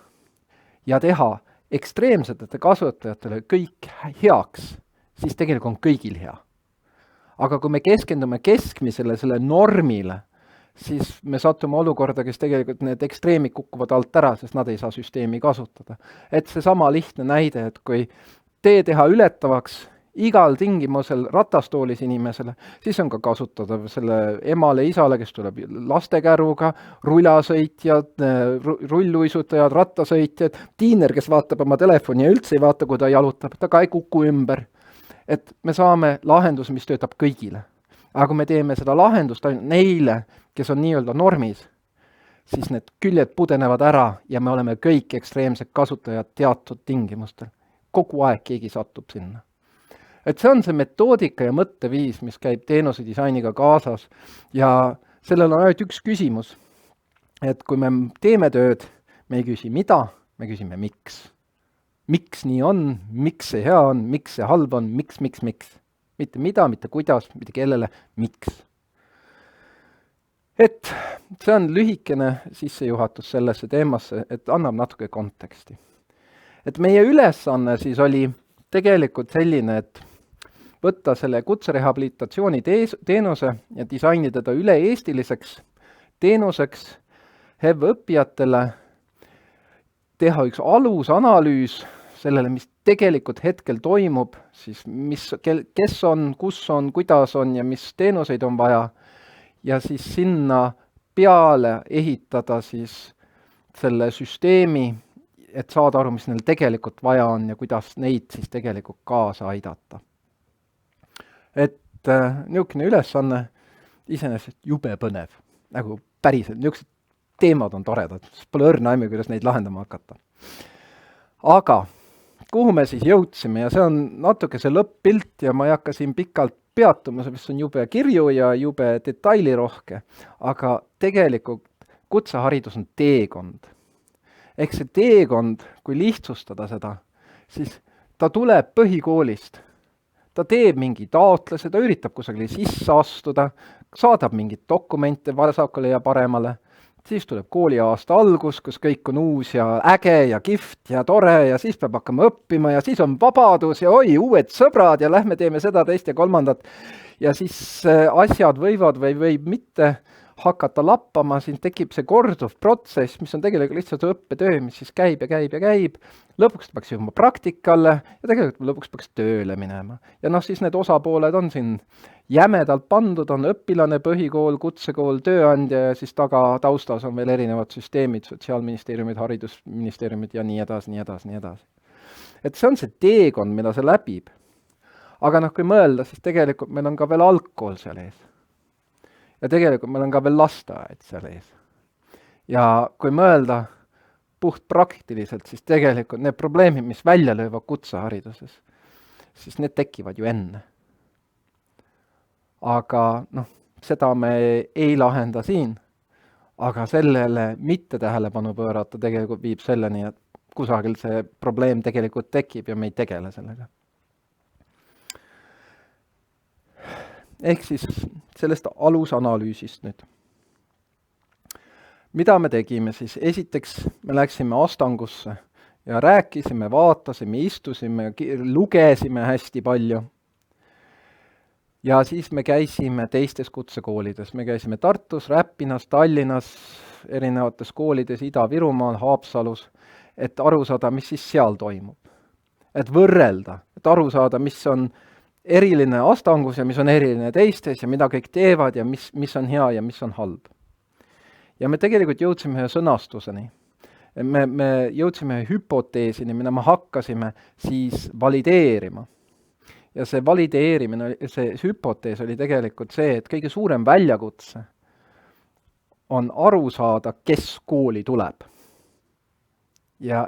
[SPEAKER 4] ja teha ekstreemsetele kasutajatele kõik heaks, siis tegelikult on kõigil hea. Aga kui me keskendume keskmisele, selle normile, siis me satume olukorda, kes tegelikult need ekstreemid kukuvad alt ära, sest nad ei saa süsteemi kasutada. Et see sama lihtne näide, et kui tee teha ületavaks igal tingimusel ratastoolis inimesele, siis on ka kasutada selle emale, isale, kes tuleb lastekäruga, rulasõitjad, rulluisutajad, rattasõitjad, tiiner, kes vaatab oma telefoni ja üldse ei vaata, kui ta jalutab, ta ka ei kuku ümber. Et me saame lahendus, mis töötab kõigile. Aga kui me teeme seda lahendust ainult neile, kes on nii-öelda normis, siis need küljed pudenevad ära ja me oleme kõik ekstreemsed kasutajad teatud tingimustel. Kogu aeg keegi satub sinna. Et see on see metoodika ja mõtteviis, mis käib teenuse disainiga kaasas ja sellel on ainult üks küsimus, et kui me teeme tööd, me ei küsi mida, me küsime miks. Miks nii on, miks see hea on, miks see halb on, miks. Mitte mida, mitte kuidas, mitte kellele, miks. Et see on lühikene sissejuhatus sellesse teemasse, et annab natuke konteksti. Et meie ülesanne siis oli tegelikult selline, et võtta selle kutserehabilitatsiooni teenuse ja disaini teda üle-eestiliseks teenuseks HEV-õppijatele, teha üks alusanalüüs sellele, mis tegelikult hetkel toimub, siis kes on, kus on, kuidas on ja mis teenuseid on vaja, ja siis sinna peale ehitada siis selle süsteemi, et saada aru, mis neil tegelikult vaja on ja kuidas neid siis tegelikult kaasa aidata. Et niisugune ülesanne iseenesest jube põnev, nagu päriselt, niisugused teemad on toredad, pole õrna aimu, kuidas neid lahendama hakata. Aga kuhu me siis jõudsime ja see on natuke see lõpp-pilt ja ma ei hakka siin pikalt peatuma, see vist on jube kirju ja jube detailirohke, aga tegelikult kutseharidus on teekond. Ehk see teekond, kui lihtsustada seda, siis ta tuleb põhikoolist. Ta teeb mingi taotluse, ta üritab kusagile sisse astuda, saadab mingid dokumente vasakule ja paremale, siis tuleb kooliaasta algus, kus kõik on uus ja äge ja kihvt ja tore ja siis peab hakkama õppima ja siis on vabadus ja oi, uued sõbrad ja lähme teeme seda, teist ja kolmandat. Ja siis asjad võivad või võib mitte hakata lappama, siin tekib see korduv protsess, mis on tegelikult lihtsalt õppetöö, mis siis käib ja käib ja käib. Lõpuks peaks jõudma praktikale ja tegelikult lõpuks peaks tööle minema. Ja siis need osapooled on siin jämedalt pandud, on õpilane, põhikool, kutsekool, tööandja ja siis taustas on veel erinevad süsteemid, Sotsiaalministeeriumid, Haridusministeeriumid ja nii edasi, nii edasi, nii edasi. Et see on see teekond, mida see läbib. Aga kui mõelda, siis tegelikult meil on ka veel algkool seal ees. Ja tegelikult meil on ka veel lasteaed seal ees. Ja kui mõelda puht praktiliselt, siis tegelikult need probleemid, mis välja löövad kutsehariduses, siis need tekivad ju enne. Aga seda me ei lahenda siin, aga sellele mitte tähelepanu pöörata tegelikult viib selleni, et kusagil see probleem tegelikult tekib ja me ei tegele sellega. Ehk siis sellest alusanalüüsist nüüd. Mida me tegime siis? Esiteks me läksime Astangusse ja rääkisime, vaatasime, istusime, lugesime hästi palju. Ja siis me käisime teistes kutsekoolides. Me käisime Tartus, Räpinas, Tallinnas, erinevates koolides, Ida-Virumaal, Haapsalus, et aru saada, mis siis seal toimub. Et võrrelda, et aru saada, mis on eriline Astangus ja mis on eriline teistes ja mida kõik teevad ja mis on hea ja mis on halb. Ja me tegelikult jõudsime ühe sõnastuseni. Me jõudsime ühe hüpoteesini, mida me hakkasime siis valideerima. Ja see valideerimine, see hüpotees oli tegelikult see, et kõige suurem väljakutse on aru saada, kes kooli tuleb. Ja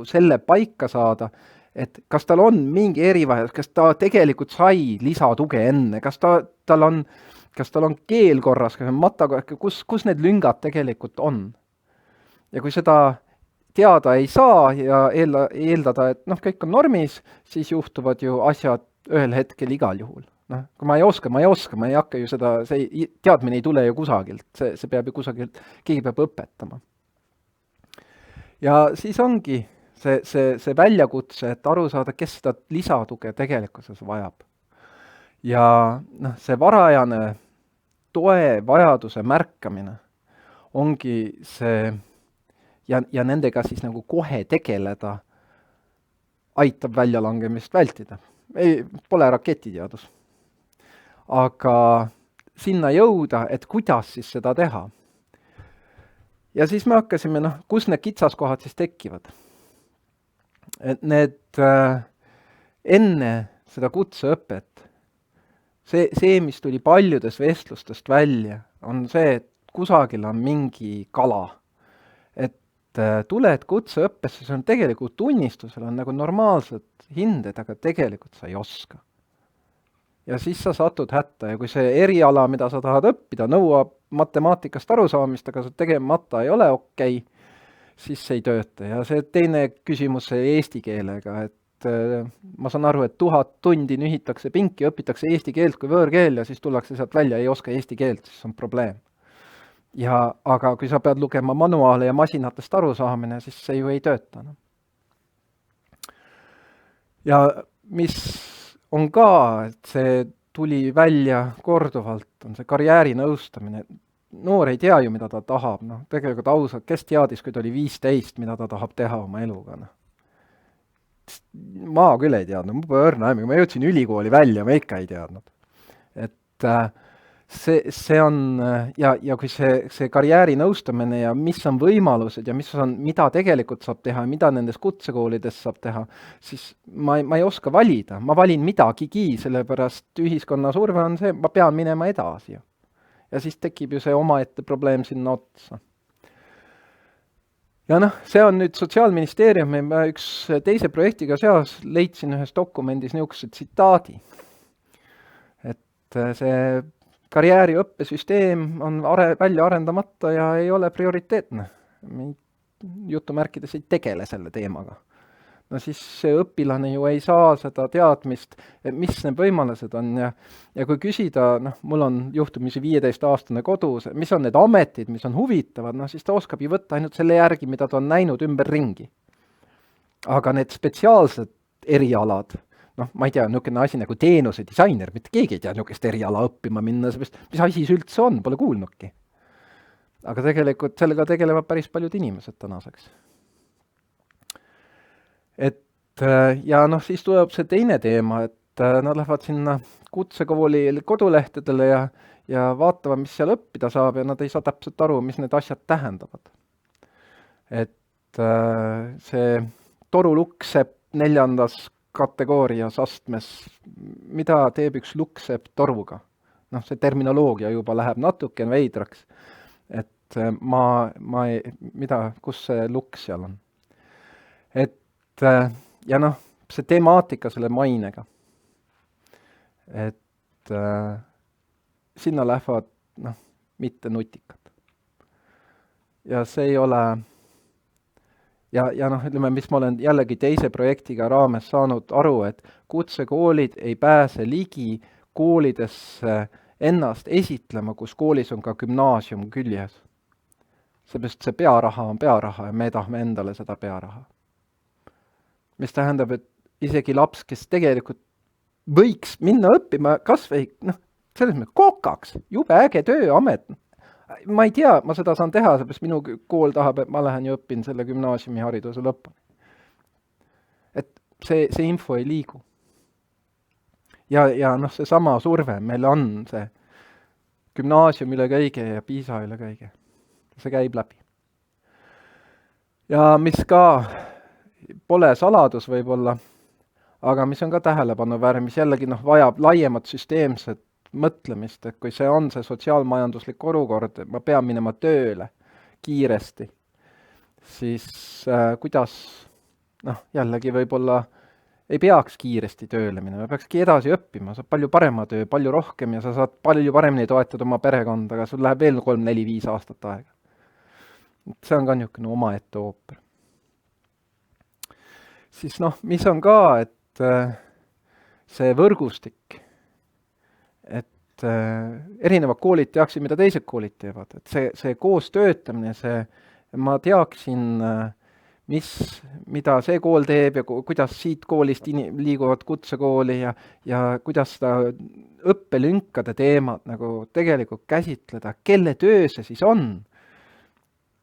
[SPEAKER 4] selle paika saada, et kas tal on mingi erivajadus, kas ta tegelikult sai lisatuge enne, kas tal on keel korras, kas on mataga, kus need lüngad tegelikult on. Ja kui seda teada ei saa ja eeldada, et kõik on normis, siis juhtuvad ju asjad ühel hetkel igal juhul. Kui ma ei oska, ma ei hakka ju seda, see teadmine ei tule ju kusagilt, see peab ju kusagilt, keegi peab õpetama. Ja siis ongi see väljakutse, et aru saada, kes seda lisatuge tegelikkuses vajab. Ja see varajane toe vajaduse märkamine ongi see ja nendega siis nagu kohe tegeleda aitab väljalangemist vältida. Pole raketiteadus. Aga sinna jõuda, et kuidas siis seda teha. Ja siis me hakkasime, kus need kitsaskohad siis tekivad. Et need enne seda kutseõpet, see, mis tuli paljudest vestlustest välja, on see, et kusagil on mingi kala. Et tuled kutseõppesse, see on tegelikult tunnistusel, on nagu normaalsed hinded, aga tegelikult sa ei oska. Ja siis sa satud hätta ja kui see eriala, mida sa tahad õppida, nõuab matemaatikast arusaamist, aga sa tegemata ei ole okei, siis see ei tööta. Ja see teine küsimus see eesti keelega, et ma saan aru, et 1000 tundi nühitakse pinki, õpitakse eesti keelt kui võõrkeel ja siis tullakse sealt välja, ei oska eesti keelt, siis on probleem. Aga kui sa pead lugema manuaale ja masinatest arusaamine, siis see ju ei tööta. Ja mis on ka, et see tuli välja korduvalt, on see karjäärinõustamine. Noor ei tea ju, mida ta tahab. Tegelikult ausalt, kes teadis, kui ta oli 15, mida ta tahab teha oma eluga. Ma küll ei teadnud, ma jõudsin ülikooli välja, ma ikka ei teadnud. Et see on, ja kui see karjäärinõustamine ja mis on võimalused ja mida tegelikult saab teha ja mida nendes kutsekoolides saab teha, siis ma ei oska valida. Ma valin midagigi, sellepärast ühiskonna surve on see, ma pean minema edasi. Ja siis tekib ju see omaette probleem sinna otsa. Ja see on nüüd Sotsiaalministeeriumi, ma üks teise projektiga seas leidsin ühes dokumendis niisuguse tsitaadi. Et see karjääriõppesüsteem on välja arendamata ja ei ole prioriteetne. Jutumärkides ei tegele selle teemaga. Siis see õpilane ju ei saa seda teadmist, mis need võimalused on. Ja kui küsida, mul on juhtumisi 15-aastane kodus, mis on need ametid, mis on huvitavad, siis ta oskab ju võtta ainult selle järgi, mida ta on näinud ümber ringi. Aga need spetsiaalsed erialad, ma ei tea, niisugune asi nagu teenuse disainer, mitte keegi ei tea niisugust eriala õppima minna, mis asi see üldse on, pole kuulnudki. Aga tegelikult sellega tegelevad päris paljud inimesed tänaseks. Ja siis tuleb see teine teema, et nad lähevad sinna kutsekooli kodulehtedele ja vaatavad, mis seal õppida saab ja nad ei saa täpselt aru, mis need asjad tähendavad. Et see toru lukksepp 4. kategoorias astmes, mida teeb üks lukksepp toruga? See terminoloogia juba läheb natuke veidraks, et kus see lukk seal on. Et ja see temaatika selle mainega. Et sinna lähevad mitte nutikad. Ja see ei ole ja ütleme, mis ma olen jällegi teise projektiga raames saanud aru, et kutsekoolid ei pääse ligi koolidesse ennast esitlema, kus koolis on ka gümnaasium küljes. Seepärast see pearaha on pearaha ja me tahame endale seda pearaha. Mis tähendab, et isegi laps, kes tegelikult võiks minna õppima kas või, selles mõttes kokaks, jube äge tööamet. Ma ei tea, ma seda saan teha, seepärast minu kool tahab, et ma lähen ja õpin selle gümnaasiumi hariduse lõpuni. Et see info ei liigu. Ja see sama surve, meil on see gümnaasium üle kõige ja PISA üle kõige. See käib läbi. Ja mis ka pole saladus võib-olla, aga mis on ka tähelepanuväärne, mis jällegi vajab laiemat süsteemset mõtlemist, et kui see on see sotsiaalmajanduslik olukord, ma pean minema tööle kiiresti, siis kuidas jällegi võib-olla ei peaks kiiresti tööle minema, peakski edasi õppima, saab palju parema töö, palju rohkem ja sa saad palju paremini toetada oma perekonda, aga sul läheb veel 3, 4, 5 aastat aega. See on ka niisugune omaette ooper. Siis mis on ka, et see võrgustik, et erinevad koolid teaksid, mida teised koolid teevad, et see koos töötamine, ma teaksin, mida see kool teeb ja kuidas siit koolist liiguvad kutsekooli ja kuidas seda õppelünkade teemat nagu tegelikult käsitleda, kelle töö see siis on.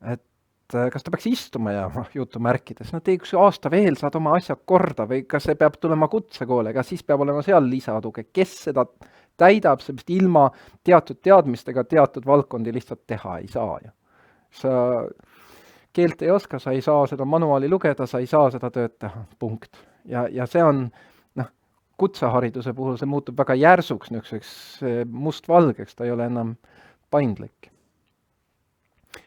[SPEAKER 4] Et kas ta peaks istuma jääma jutumärkides, tee 1 aasta veel, saad oma asjad korda või kas see peab tulema kutsekoole, kas siis peab olema seal lisatuge, kes seda täidab, seepärast ilma teatud teadmistega teatud valdkondi lihtsalt teha ei saa ju. Sa keelt ei oska, sa ei saa seda manuaali lugeda, sa ei saa seda tööd teha, punkt. Ja see on, kutsehariduse puhul see muutub väga järsuks, niisuguseks mustvalgeks, ta ei ole enam paindlik.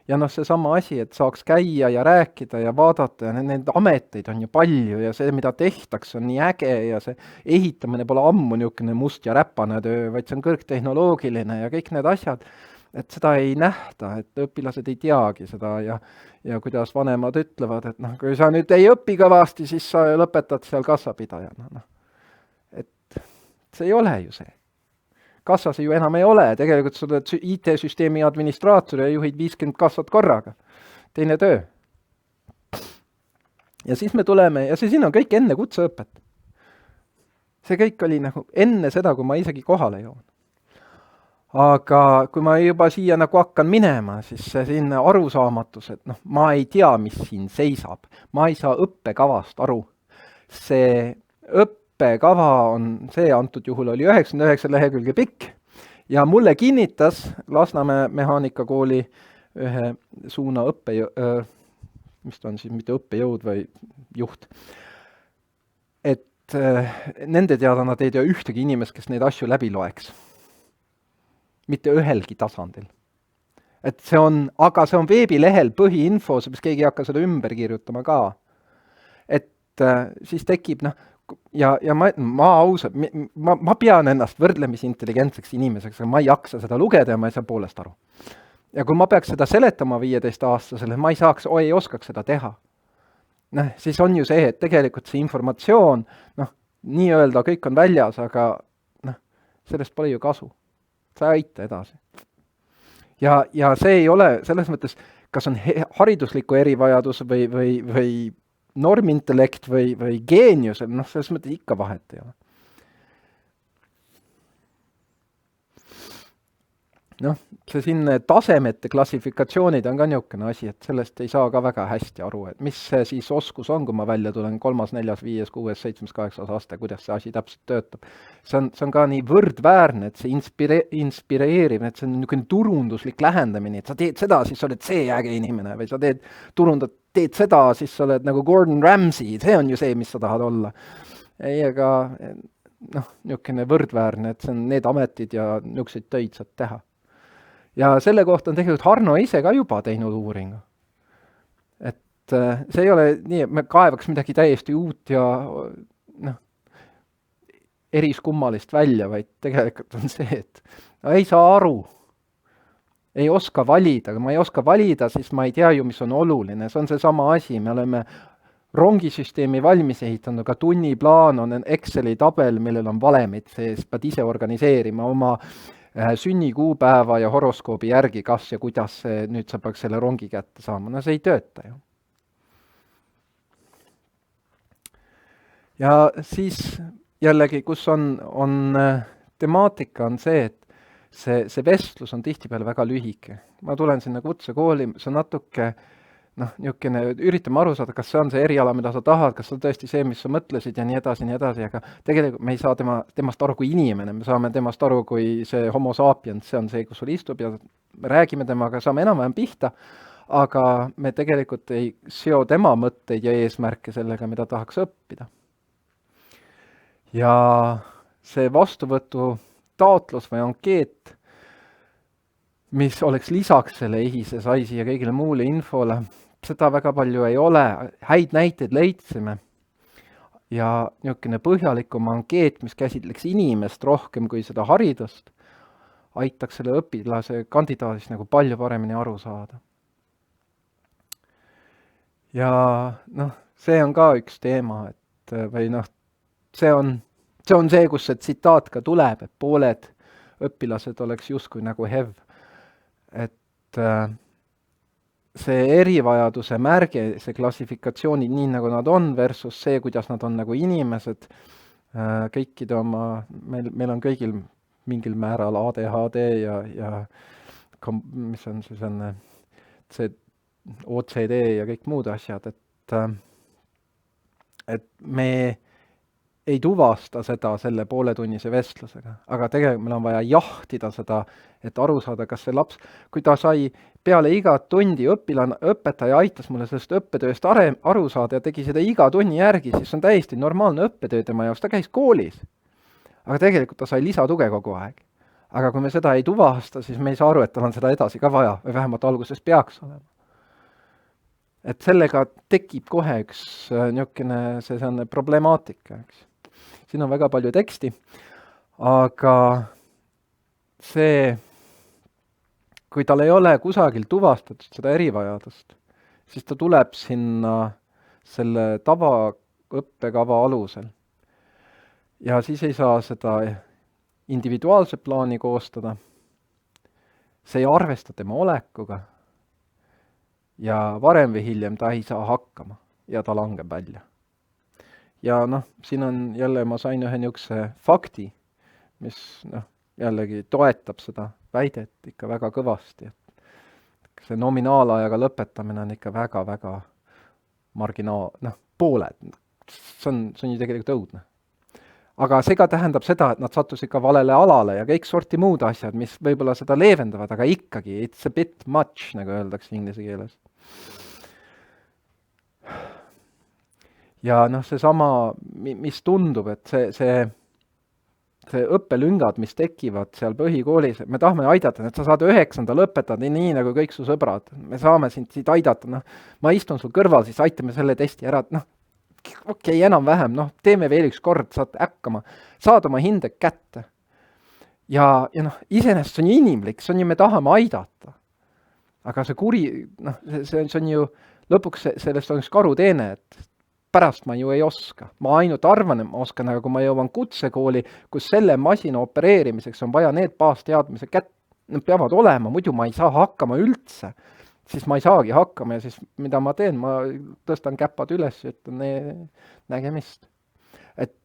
[SPEAKER 4] Ja see sama asi, et saaks käia ja rääkida ja vaadata ja need ameteid on ju palju ja see, mida tehtakse, on nii äge ja see ehitamine pole ammu niisugune must ja räpane töö, vaid see on kõrgtehnoloogiline ja kõik need asjad, et seda ei nähta, et õpilased ei teagi seda ja kuidas vanemad ütlevad, et kui sa nüüd ei õpi kõvasti, siis sa lõpetad seal kassapidajana. Et see ei ole ju see. Kassas ju enam ei ole, tegelikult sa oled IT-süsteemi administraator ja juhid 50 kassat korraga. Teine töö. Ja siis me tuleme, ja see siin on kõik enne kutseõpet. See kõik oli enne seda, kui ma isegi kohale joon. Aga kui ma juba siia hakkan minema, siis see siin arusaamatus, et ma ei tea, mis siin seisab. Ma ei saa õppekavast aru. See õppekava on, see antud juhul oli 99 lehekülge pikk ja mulle kinnitas Lasnamäe mehaanikakooli ühe suuna mis ta on siis, mitte õppejõud või juht, et nende teada nad ei tea ühtegi inimest, kes neid asju läbi loeks. Mitte ühelgi tasandil. Et aga see on veebilehel põhiinfo, seepärast keegi ei hakka seda ümber kirjutama ka. Et siis tekib, ja ma ausalt, ma pean ennast võrdlemisi intelligentseks inimeseks, aga ma ei jaksa seda lugeda ja ma ei saa poolest aru. Ja kui ma peaks seda seletama 15-aastasele, ma ei oskaks seda teha. Siis on ju see, et tegelikult see informatsioon, nii-öelda kõik on väljas, aga sellest pole ju kasu. Sa ei aita edasi. Ja see ei ole selles mõttes, kas on haridusliku erivajadus või normintellekt või geenius, selles mõttes ikka vahet ei ole. See siin tasemete klassifikatsioonid on ka niisugune asi, et sellest ei saa ka väga hästi aru, et mis see siis oskus on, kui ma välja tulen 3., 4., 5., 6., 7., 8. aste, kuidas see asi täpselt töötab. See on ka nii võrdväärne, et see inspireeriv, et see on niisugune turunduslik lähendamine, et sa teed seda, siis sa oled see äge inimene, või sa teed seda, siis sa oled nagu Gordon Ramsay, see on ju see, mis sa tahad olla. Ei, aga niisugune võrdväärne, et see on need ametid ja niisuguseid töid saad teha. Ja selle kohta on tegelikult Harno ise ka juba teinud uuringu. Et see ei ole nii, et me kaevaks midagi täiesti uut ja eriskummalist välja, vaid tegelikult on see, et ei saa aru, ei oska valida, aga ma ei oska valida, siis ma ei tea ju, mis on oluline. See on see sama asi, me oleme rongisüsteemi valmis ehitanud, aga tunniplaan on Exceli tabel, millel on valemid sees, pead ise organiseerima oma sünnikuupäeva ja horoskoobi järgi, kas ja kuidas nüüd sa peaks selle rongi kätte saama. See ei tööta ju. Ja siis jällegi, kus on temaatika on see, et see vestlus on tihtipeale väga lühike. Ma tulen sinna kutsekooli, see on natuke niisugune, üritame aru saada, kas see on see eriala, mida sa tahad, kas see on tõesti see, mis sa mõtlesid ja nii edasi, aga tegelikult me ei saa temast aru kui inimene, me saame temast aru kui see homo sapiens, see on see, kus sul istub ja räägime temaga, saame enam-vähem pihta, aga me tegelikult ei seo tema mõtteid ja eesmärke sellega, mida tahaks õppida. Ja see vastuvõtu taotlus või ankeet, mis oleks lisaks selle EHIS-e, SAIS-i ja kõigile muule infole, seda väga palju ei ole, häid näiteid leidsime. ja niisugune põhjalikum ankeet, mis käsitleks inimest rohkem kui seda haridust, aitaks selle õpilase kandidaadist nagu palju paremini aru saada. Ja noh, see on ka üks teema, et või noh, see on see, kus see tsitaat ka tuleb, et pooled õpilased oleks justkui nagu HEV. Et see erivajaduse märge, see klassifikatsioonid nii, nagu nad on, versus see, kuidas nad on nagu inimesed, kõikide oma, meil on kõigil mingil määral ADHD ja mis on siis see OCD ja kõik muud asjad, et me ei tuvasta seda selle pooletunnise vestlusega, aga tegelikult meil on vaja jahtida seda, et aru saada, kas see laps, kui ta sai peale igat tundi õpetaja aitas mulle sellest õppetööst aru saada ja tegi seda iga tunni järgi, siis on täiesti normaalne õppetöö tema jaoks, ta käis koolis. Aga tegelikult ta sai lisatuge kogu aeg. Aga kui me seda ei tuvasta, siis me ei saa aru, et tal on seda edasi ka vaja, või vähemalt alguses peaks olema. Et sellega tekib kohe üks niisugune see problemaatika, eks. Siin on väga palju teksti, aga see, kui tal ei ole kusagil tuvastatud seda erivajadust, siis ta tuleb sinna selle tavaõppekava alusel. Ja siis ei saa seda individuaalse plaani koostada, see ei arvesta tema olekuga ja varem või hiljem ta ei saa hakkama ja ta langeb välja. Ja noh, siin on jälle, ma sain ühe niisuguse fakti, mis jällegi toetab seda väidet ikka väga kõvasti, et see nominaalajaga lõpetamine on ikka väga-väga pooled. See on ju tegelikult õudne. Aga see ka tähendab seda, et nad sattus ikka valele alale ja kõik sorti muud asjad, mis võib-olla seda leevendavad, aga ikkagi, it's a bit much, nagu öeldakse inglise keeles. Ja noh, seesama, mis tundub, et see õppelüngad, mis tekivad seal põhikoolis, me tahame aidata, et sa saad 9. lõpetada nii nagu kõik su sõbrad. Me saame sind aidata, ma istun sul kõrval, siis aitame selle testi ära, okei, enam-vähem, teeme veel üks kord, saad äkkama, saad oma hinded kätte. Ja iseenesest see on ju inimlik, see on ju, me tahame aidata. Aga see kuri, see on ju, lõpuks sellest on üks karuteene, et pärast ma ju ei oska. Ma ainult arvan, et ma oskan, aga kui ma jõuan kutsekooli, kus selle masina opereerimiseks on vaja need baasteadmised need peavad olema, muidu ma ei saa hakkama üldse. Siis ma ei saagi hakkama ja siis mida ma teen, ma tõstan käpad üles ja ütlen nägemist. Et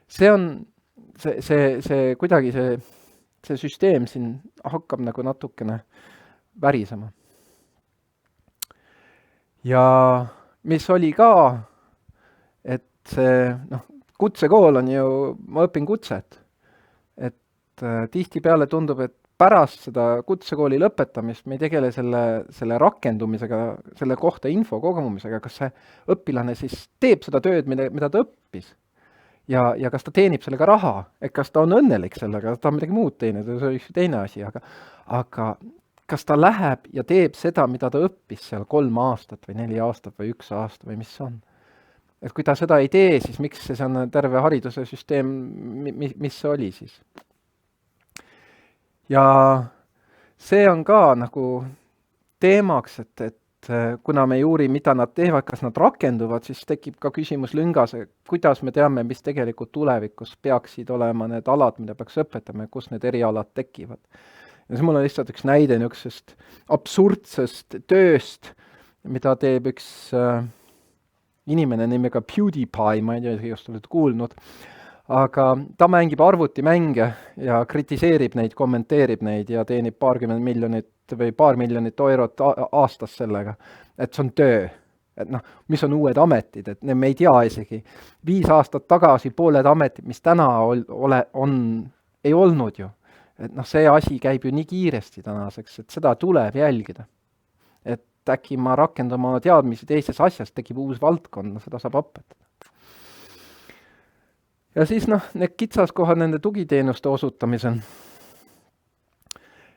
[SPEAKER 4] see on, see kuidagi see süsteem siin hakkab nagu natukene värisema. Ja mis oli ka, et see, kutsekool on ju, ma õpin kutset, et tihti peale tundub, et pärast seda kutsekooli lõpetamist me ei tegele selle rakendumisega, selle kohta info kogumisega, kas see õpilane siis teeb seda tööd, mida ta õppis ja kas ta teenib sellega raha, et kas ta on õnnelik sellega, ta on midagi muud teinud, see on üks teine asi, aga kas ta läheb ja teeb seda, mida ta õppis seal 3 aastat või 4 aastat või 1 aasta või mis on. Et kui ta seda ei tee, siis miks see on terve hariduse süsteem, mis see oli siis? Ja see on ka nagu teemaks, et kuna me ei uuri, mida nad teevad, kas nad rakenduvad, siis tekib ka küsimus lüngas, kuidas me teame, mis tegelikult tulevikus peaksid olema need alad, mida peaks õpetama ja kus need erialad tekivad. Ja see mul on lihtsalt üks näide niisugusest absurdsest tööst, mida teeb üks inimene nimega PewDiePie, ma ei tea, kas olete kuulnud, aga ta mängib arvutimänge ja kritiseerib neid, kommenteerib neid ja teenib $20 miljonit või $2 miljonit aastas sellega. Et see on töö. Et mis on uued ametid, et me ei tea isegi. 5 aastat tagasi pooled ametid, mis täna ei olnud ju. Et see asi käib ju nii kiiresti tänaseks, et seda tuleb jälgida. Et äkki ma rakendan oma teadmisi teises asjas, tekib uus valdkond, seda saab õpetada. Ja siis need kitsaskohad nende tugiteenuste osutamisel.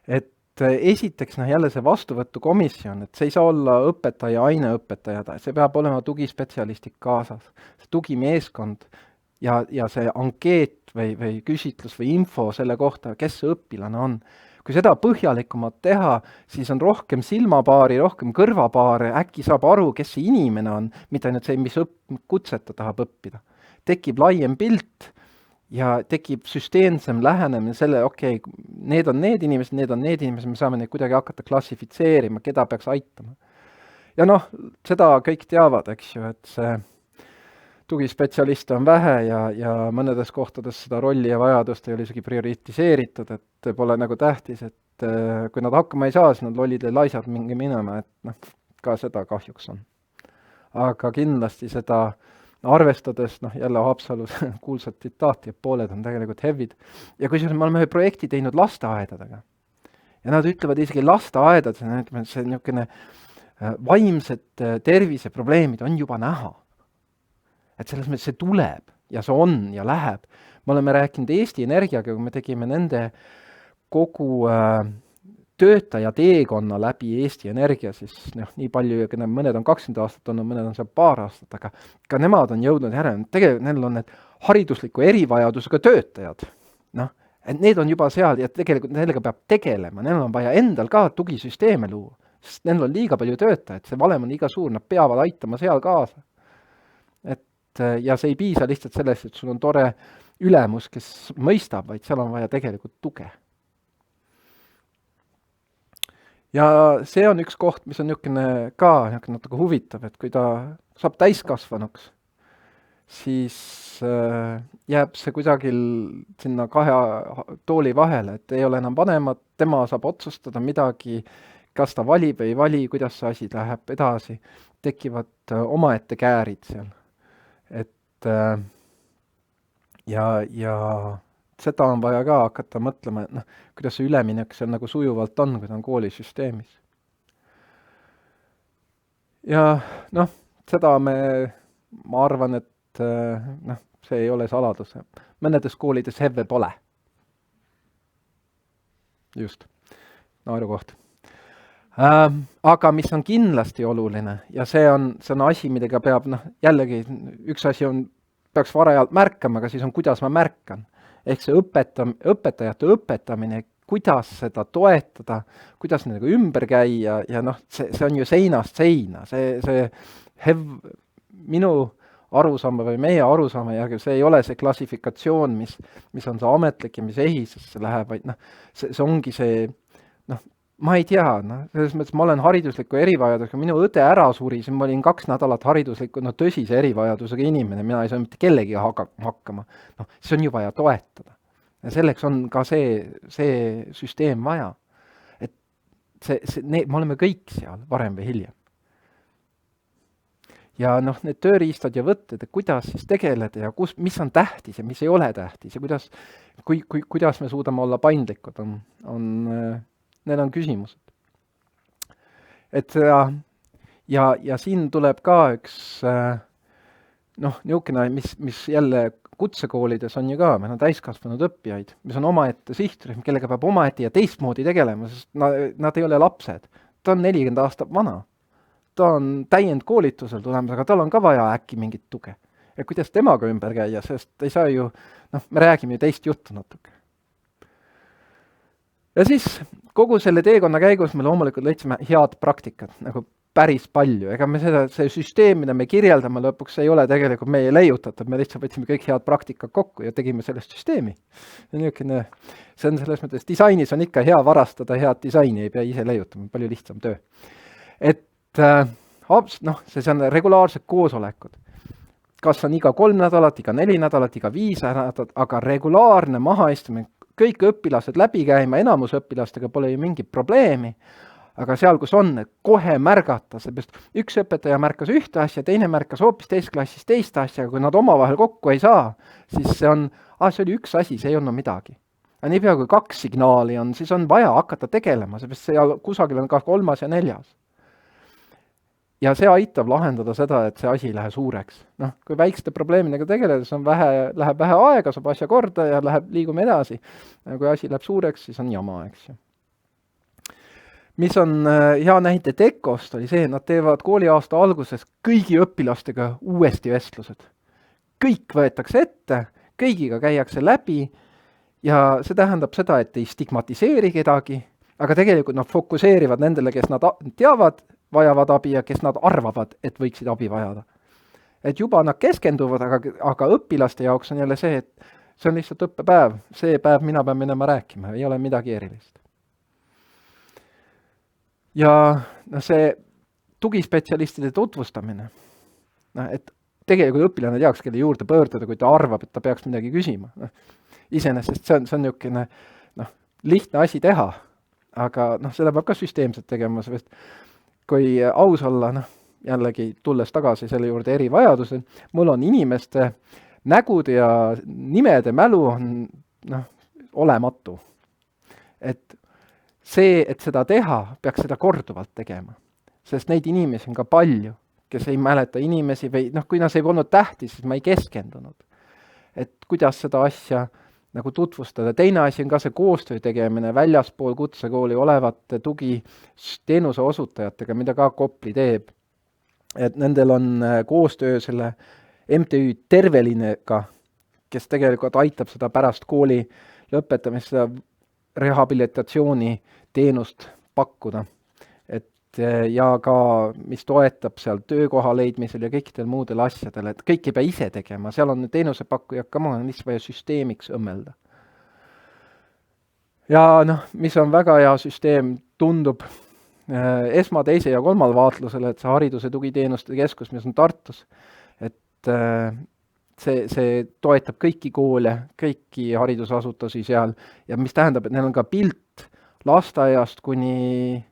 [SPEAKER 4] Et esiteks jälle see vastuvõtukomisjon, et see ei saa olla õpetaja, aineõpetaja, see peab olema tugispetsialistid kaasas, see tugimeeskond ja see ankeet või küsitlus või info selle kohta, kes see õpilane on. Kui seda põhjalikumalt teha, siis on rohkem silmapaari, rohkem kõrvapaare, äkki saab aru, kes see inimene on, mitte ainult see, mis kutset ta tahab õppida. Tekib laiem pilt ja tekib süsteemsem lähenemine selle, need on need inimesed, me saame neid kuidagi hakata klassifitseerima, keda peaks aitama. Ja seda kõik teavad, eks ju, et see tugispetsialiste on vähe ja mõnedes kohtades seda rolli ja vajadust ei ole isegi prioritiseeritud, et pole nagu tähtis, et kui nad hakkama ei saa, siis nad lollid ja laisad mingi minema, et ka seda kahjuks on. Aga kindlasti seda arvestades, jälle Haapsalus kuulsad tsitaati, et pooled on tegelikult hevid. Ja kui me oleme ühe projekti teinud lasteaedadega ja nad ütlevad isegi lasteaedades, see niisugune vaimsed terviseprobleemid on juba näha. Et selles mõttes see tuleb ja see on ja läheb. Me oleme rääkinud Eesti Energiaga, kui me tegime nende kogu töötaja teekonna läbi Eesti Energia, siis nii palju, mõned on 20 aastat olnud, mõned on seal paar aastat, aga ka nemad on jõudnud järele. Tegelikult neil on need haridusliku erivajadusega töötajad. Et need on juba seal ja tegelikult nendega peab tegelema. Neil on vaja endal ka tugisüsteeme luua, sest neil on liiga palju töötajaid, see valem on liiga suur, nad peavad aitama seal kaasa. Ja see ei piisa lihtsalt sellest, et sul on tore ülemus, kes mõistab, vaid seal on vaja tegelikult tuge. Ja see on üks koht, mis on ka natuke huvitav, et kui ta saab täiskasvanuks, siis jääb see kusagil sinna kahe tooli vahele, et ei ole enam vanemad, tema saab otsustada midagi, kas ta valib või ei vali, kuidas see asi läheb edasi, tekivad omaette käärid seal. Et ja seda on vaja ka hakata mõtlema, kuidas see üleminek seal nagu sujuvalt on, kui ta on koolisüsteemis. Ja seda ma arvan, et see ei ole saladus. Mõnedes koolides hevve pole. Just, naerukoht. Aga mis on kindlasti oluline ja see on asi, millega peab, jällegi üks asi on, peaks varajalt märkama, aga siis on, kuidas ma märkan. Ehk see õpetajate õpetamine, kuidas seda toetada, kuidas nendega ümber käia ja see on ju seinast seina. See minu arusaama või meie arusaama järgi, see ei ole see klassifikatsioon, mis on see ametlik ja mis ehisesse läheb, vaid see ongi see, ma ei tea, selles mõttes ma olen haridusliku erivajadusega, minu õde ära suri, siis ma olin 2 nädalat haridusliku, tõsise erivajadusega inimene, mina ei saa mitte kellegi hakkama. See on ju vaja toetada. Ja selleks on ka see süsteem vaja. Et me oleme kõik seal varem või hiljem. Ja need tööriistad ja võtted, et kuidas siis tegeleda ja mis on tähtis ja mis ei ole tähtis ja kuidas me suudame olla paindlikud need on küsimused. Et ja siin tuleb ka üks niisugune, mis jälle kutsekoolides on ju ka, meil on täiskasvanud õppijaid, mis on omaette sihtrühm, kellega peab omaette ja teistmoodi tegelema, sest nad ei ole lapsed. Ta on 40 aastat vana. Ta on täiendkoolitusel tulemas, aga tal on ka vaja äkki mingit tuge. Ja kuidas temaga ümber käia, sest ei saa ju, me räägime ju teist juttu natuke. Ja siis kogu selle teekonna käigus me loomulikult leidsime head praktikat, nagu päris palju. Ega me see süsteem, mida me kirjeldame lõpuks, ei ole tegelikult meie leiutatud, me lihtsalt võtsime kõik head praktikad kokku ja tegime sellest süsteemi. See on selles mõttes, disainis on ikka hea varastada head disaini, ei pea ise leiutama, palju lihtsam töö. Et see on regulaarsed koosolekud. Kas on iga 3 nädalat, iga 4 nädalat, iga 5 nädalat, aga regulaarne mahaistumine, kõik õpilased läbi käima, enamus õpilastega pole ju mingit probleemi, aga seal, kus on, kohe märgata, seepärast üks õpetaja märkas ühte asja, teine märkas hoopis teist klassis teist asja, kui nad omavahel kokku ei saa, siis see oli üks asi, see ei olnud midagi. Ja nii pea kui 2 signaali on, siis on vaja hakata tegelema, seepärast seal kusagil on ka 3. ja 4. Ja see aitab lahendada seda, et see asi ei lähe suureks. Kui väikeste probleemidega tegeledes läheb vähe aega, saab asja korda ja liigume edasi. Ja kui asi läheb suureks, siis on jama, eks ju. mis on hea näite TEKOst, oli see, nad teevad kooliaasta alguses kõigi õpilastega uuesti vestlused. Kõik võetakse ette, kõigiga käiakse läbi ja see tähendab seda, et ei stigmatiseeri kedagi, aga tegelikult nad fokuseerivad nendele, kes nad teavad, vajavad abi ja kes nad arvavad, et võiksid abi vajada. Et juba nad keskenduvad, aga õpilaste jaoks on jälle see, et see on lihtsalt õppepäev. See päev mina pean minema rääkima, ei ole midagi erilist. Ja see tugispetsialistide tutvustamine, et tegelikult õpilane teaks, kelle juurde pöörduda, kui ta arvab, et ta peaks midagi küsima. Iseenesest see on niisugune lihtne asi teha, aga seda peab ka süsteemselt tegema, sest kui aus olla, jällegi tulles tagasi selle juurde erivajadusel, mul on inimeste nägude ja nimede mälu on olematu. Et see, et seda teha, peaks seda korduvalt tegema. Sest neid inimesi on ka palju, kes ei mäleta inimesi või kui nad ei olnud tähtis, siis ma ei keskendunud. Et kuidas seda asja nagu tutvustada. Teine asi on ka see koostöö tegemine väljaspool kutsekooli olevate tugiteenuse osutajatega, mida ka Kopli teeb. Et nendel on koostöö selle MTÜ Tervelinega, kes tegelikult aitab seda pärast kooli lõpetamist, seda rehabilitatsiooni teenust pakkuda. Ja ka, mis toetab seal töökoha leidmisel ja kõikidel muudel asjadel, et kõik ei pea ise tegema, seal on teenusepakkujad ka maha, lihtsalt vaja süsteemiks õmmelda. Ja mis on väga hea süsteem, tundub esma-, teise- ja kolmal vaatlusele, et see hariduse tugiteenuste keskus, mis on Tartus, et see toetab kõiki koole, kõiki haridusasutusi seal ja mis tähendab, et neil on ka pilt lasteaiast kuni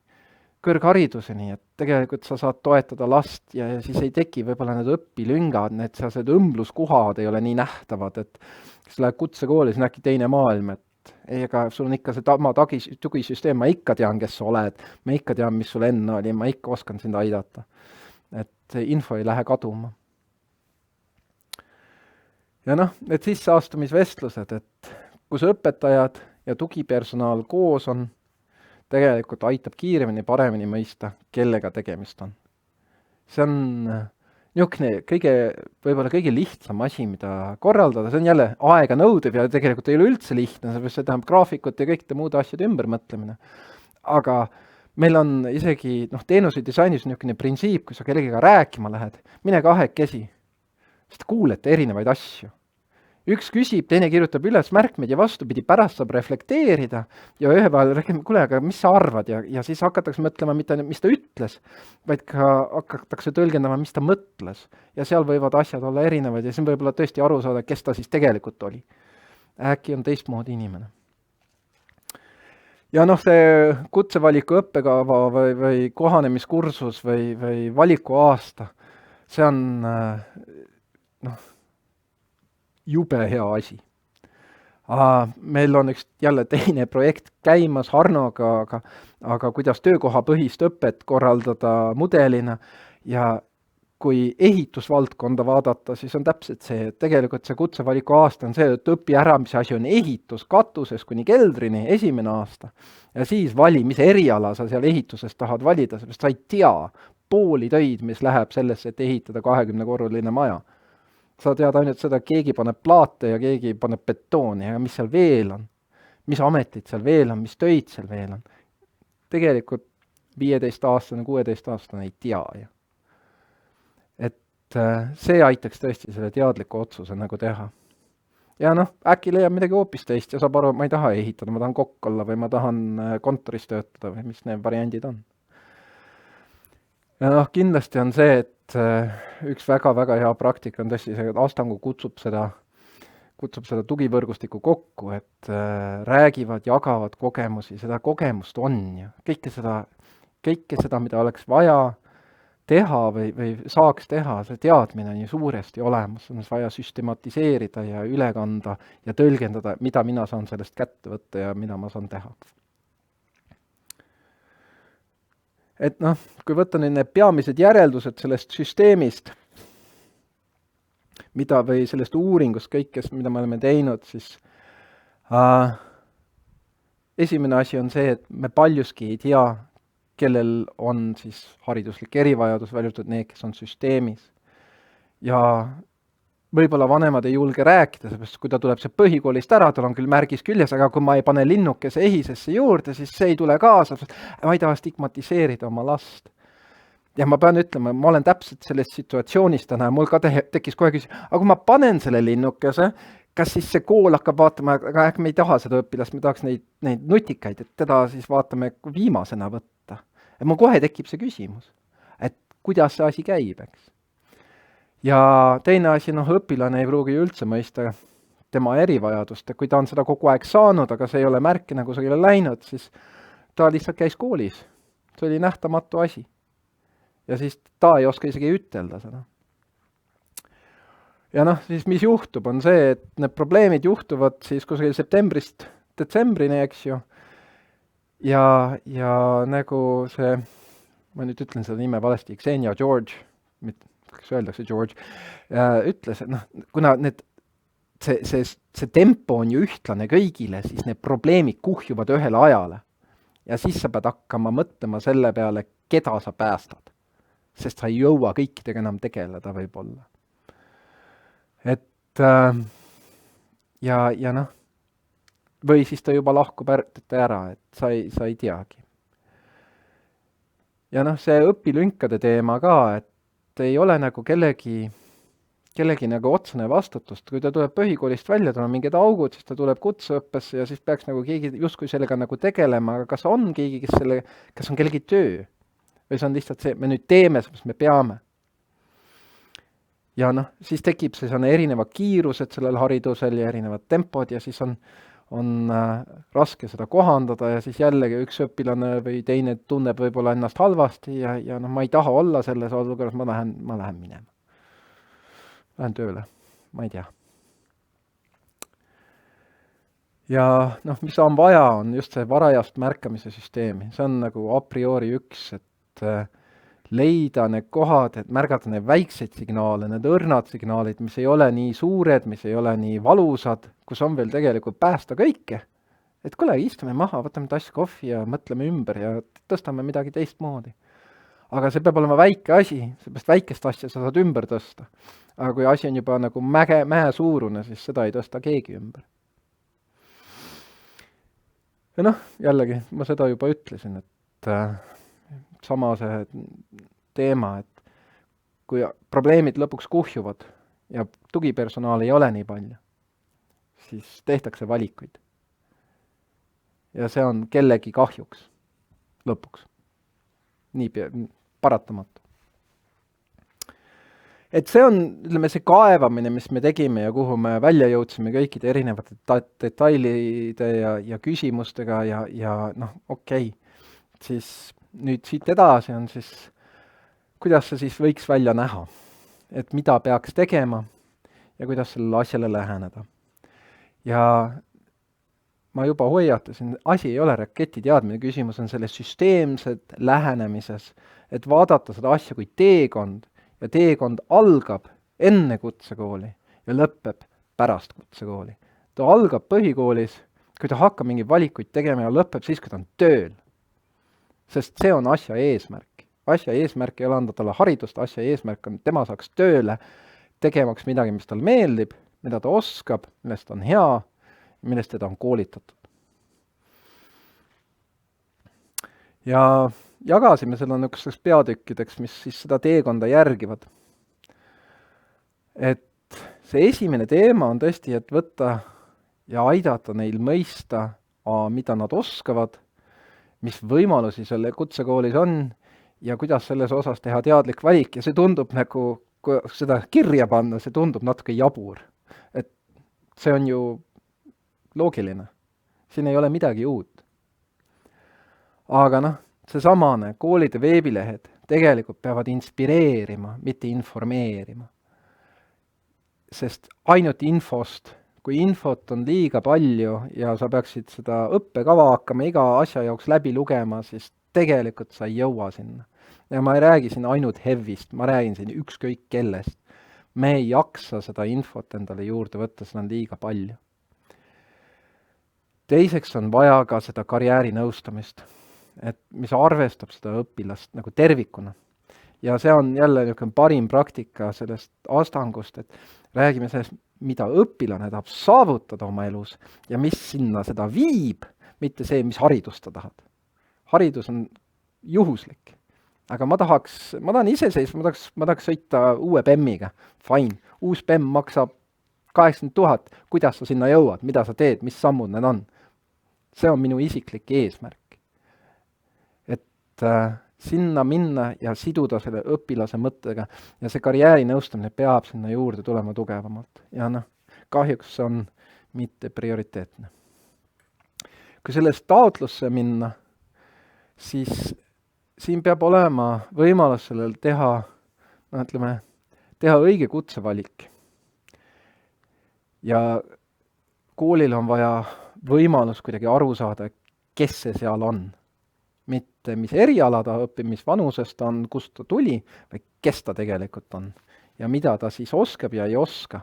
[SPEAKER 4] kõrghariduseni, et tegelikult sa saad toetada last ja siis ei teki võib-olla need õpilüngad, need sealsed õmbluskuhad ei ole nii nähtavad, et kes läheb kutsekooli, siis on äkki teine maailm, et ega sul on ikka see tugisüsteem, ma ikka tean, kes sa oled, ma ikka tean, mis sul enne oli, ma ikka oskan sind aidata. Et info ei lähe kaduma. Ja need sisseastumisvestlused, et kus õpetajad ja tugipersonal koos on, tegelikult aitab kiiremini, paremini mõista, kellega tegemist on. See on niisugune võib-olla kõige lihtsam asi, mida korraldada, see on jälle aega nõudev ja tegelikult ei ole üldse lihtne, see tähendab graafikut ja kõikide muude asjade ümbermõtlemine. Aga meil on isegi teenuse disainis niisugune printsiip, kui sa kellegagi rääkima lähed, mine kahekesi, sest kuulete erinevaid asju. Üks küsib, teine kirjutab üles märkmeid ja vastupidi, pärast saab reflekteerida ja ühe vahel räägime, kuule, aga mis sa arvad ja siis hakatakse mõtlema mitte, mis ta ütles, vaid ka hakatakse tõlgendama, mis ta mõtles. Ja seal võivad asjad olla erinevad ja siin võib-olla tõesti aru saada, kes ta siis tegelikult oli. Äkki on teistmoodi inimene. Ja see kutsevaliku õppekava või kohanemiskursus või valiku aasta, see on jube hea asi. Meil on üks jälle teine projekt käimas Harnoga, aga kuidas töökohapõhist õpet korraldada mudelina ja kui ehitusvaldkonda vaadata, siis on täpselt see, et tegelikult see kutsevaliku aasta on see, et õpi ära, mis asi on ehitus katusest kuni keldrini, esimene aasta. Ja siis vali, mis eriala sa seal ehituses tahad valida, sest sa ei tea pooli töid, mis läheb sellesse, et ehitada 20-korruline maja. Sa tead ainult seda, keegi paneb plaate ja keegi paneb betooni ja mis seal veel on, mis ametid seal veel on, mis töid seal veel on. Tegelikult 15-aastane, 16-aastane ei tea. Et see aitaks tõesti selle teadliku otsuse nagu teha. Ja äkki leiab midagi hoopis teist ja saab aru, ma ei taha ehitada, ma tahan kokk olla või ma tahan kontoris töötada või mis need variandid on. Ja kindlasti on see, et üks väga-väga hea praktika on tõesti see, et Astangu kutsub seda tugivõrgustikku kokku, et räägivad, jagavad kogemusi, seda kogemust on ja kõike seda, mida oleks vaja teha või saaks teha, see teadmine on ju suuresti olemas, on vaja süstematiseerida ja üle kanda ja tõlgendada, mida mina saan sellest kätte võtta ja mida ma saan teha. Et kui võtta need peamised järeldused sellest süsteemist, või sellest uuringust kõikest, mida me oleme teinud, siis esimene asi on see, et me paljuski ei tea, kellel on siis hariduslik erivajadus, välja arvatud need, kes on süsteemis. Ja võib-olla vanemad ei julge rääkida, seepärast kui ta tuleb see põhikoolist ära, tal on küll märgis küljes, aga kui ma ei pane linnukese ehisesse juurde, siis see ei tule kaasa, ma ei taha stigmatiseerida oma last. Ja ma pean ütlema, ma olen täpselt selles situatsioonis täna ja mul ka tekkis kohe küsimus, aga kui ma panen selle linnukese, kas siis see kool hakkab vaatama, aga äkki me ei taha seda õpilast, me tahaks neid nutikaid, et teda siis vaatame viimasena võtta. Ja mul kohe tekib see küsimus, et kuidas see asi käib, eks. Ja teine asi, õpilane ei pruugi üldse mõista tema erivajadust, kui ta on seda kogu aeg saanud, aga see ei ole märki nagu see ei ole läinud, siis ta lihtsalt käis koolis. See oli nähtamatu asi. Ja siis ta ei oska isegi ütelda seda. Ja siis mis juhtub, on see, et need probleemid juhtuvad siis kusagil septembrist detsembrini, eks ju. Ja nagu see, ma nüüd ütlen seda nime valesti, Xenia George, kas öeldakse George, ütles, et kuna see tempo on ju ühtlane kõigile, siis need probleemid kuhjuvad ühele ajale. Ja siis sa pead hakkama mõtlema selle peale, keda sa päästad. Sest sa ei jõua kõikidega enam tegeleda võib-olla. Et või siis ta juba lahkub ära, et sa ei teagi. Ja see õpilünkade teema ka, et ei ole nagu kellegi nagu otsene vastutust. Kui ta tuleb põhikoolist välja, tal on mingid augud, siis ta tuleb kutseõppesse ja siis peaks nagu keegi justkui sellega nagu tegelema, aga kas on keegi, kas on kellegi töö? Või see on lihtsalt see, me nüüd teeme, sest me peame. Ja siis tekib see erineva kiirused sellel haridusel ja erinevad tempod ja siis on raske seda kohandada ja siis jällegi üks õpilane või teine tunneb võib-olla ennast halvasti ja ma ei taha olla selles olukorras, ma lähen minema. Lähen tööle, ma ei tea. Ja mis on vaja, on just see varajast märkamise süsteemi. See on nagu a priori üks, et leida need kohad, et märgata need väikseid signaale, need õrnad signaalid, mis ei ole nii suured, mis ei ole nii valusad, kus on veel tegelikult päästa kõike. Et kuule, istume maha, võtame tass kohvi ja mõtleme ümber ja tõstame midagi teistmoodi. Aga see peab olema väike asi, seepärast väikest asja sa saad ümber tõsta. Aga kui asi on juba nagu mäe suurune, siis seda ei tõsta keegi ümber. Ja jällegi, ma seda juba ütlesin, et sama see teema, et kui probleemid lõpuks kuhjuvad ja tugipersonaali ei ole nii palju, siis tehtakse valikuid. Ja see on kellegi kahjuks lõpuks. Nii paratamatu. Et see on, ütleme, see kaevamine, mis me tegime ja kuhu me välja jõudsime kõikide erinevate detailide ja küsimustega ja okei. Siis nüüd siit edasi on siis, kuidas see siis võiks välja näha, et mida peaks tegema ja kuidas sellele asjale läheneda. Ja ma juba hoiatasin, asi ei ole raketiteadmine, küsimus on selles süsteemsed lähenemises, et vaadata seda asja kui teekond ja teekond algab enne kutsekooli ja lõpeb pärast kutsekooli. Ta algab põhikoolis, kui ta hakkab mingeid valikuid tegema ja lõpeb siis, kui ta on tööl. Sest see on asja eesmärk. Asja eesmärk ei ole anda talle haridust, asja eesmärk on, tema saaks tööle tegemaks midagi, mis tal meeldib, mida ta oskab, millest on hea, millest teda on koolitatud. Ja jagasime selle niisugusteks peatükkideks, mis siis seda teekonda järgivad. Et see esimene teema on tõesti, et võtta ja aidata neil mõista, mida nad oskavad, mis võimalusi selle kutsekoolis on ja kuidas selles osas teha teadlik valik. Ja see tundub nagu, kui seda kirja panna, see tundub natuke jabur. Et see on ju loogiline. Siin ei ole midagi uut. Aga seesamane koolide veebilehed tegelikult peavad inspireerima, mitte informeerima. Sest ainult infost, kui infot on liiga palju ja sa peaksid seda õppekava hakkama iga asja jaoks läbi lugema, siis tegelikult sa ei jõua sinna. Ja ma ei räägi siin ainult HEV-ist, ma räägin siin ükskõik kellest. Me ei jaksa seda infot endale juurde võtta, seda on liiga palju. Teiseks on vaja ka seda karjäärinõustamist. et mis arvestab seda õpilast nagu tervikuna. Ja see on jälle niisugune parim praktika sellest astangust, et räägime sellest, mida õpilane tahab saavutada oma elus ja mis sinna seda viib, mitte see, mis haridust ta tahab. Haridus on juhuslik. Aga ma tahan iseseisva, ma tahaks sõita uue BEM-iga. Fine. Uus BEM maksab 80 000. Kuidas sa sinna jõuad? Mida sa teed? Mis sammud need on? See on minu isiklik eesmärk. Et sinna minna ja siduda selle õpilase mõttega ja see karjäärinõustamine peab sinna juurde tulema tugevamalt. Ja kahjuks see on mitte prioriteetne. Kui sellest taotlusse minna, siis siin peab olema võimalus sellel teha õige kutsevalik. Ja koolil on vaja võimalus kuidagi aru saada, kes see seal on. Mitte mis eriala ta õpib, mis vanusest ta on, kust ta tuli, või kes ta tegelikult on. Ja mida ta siis oskab ja ei oska.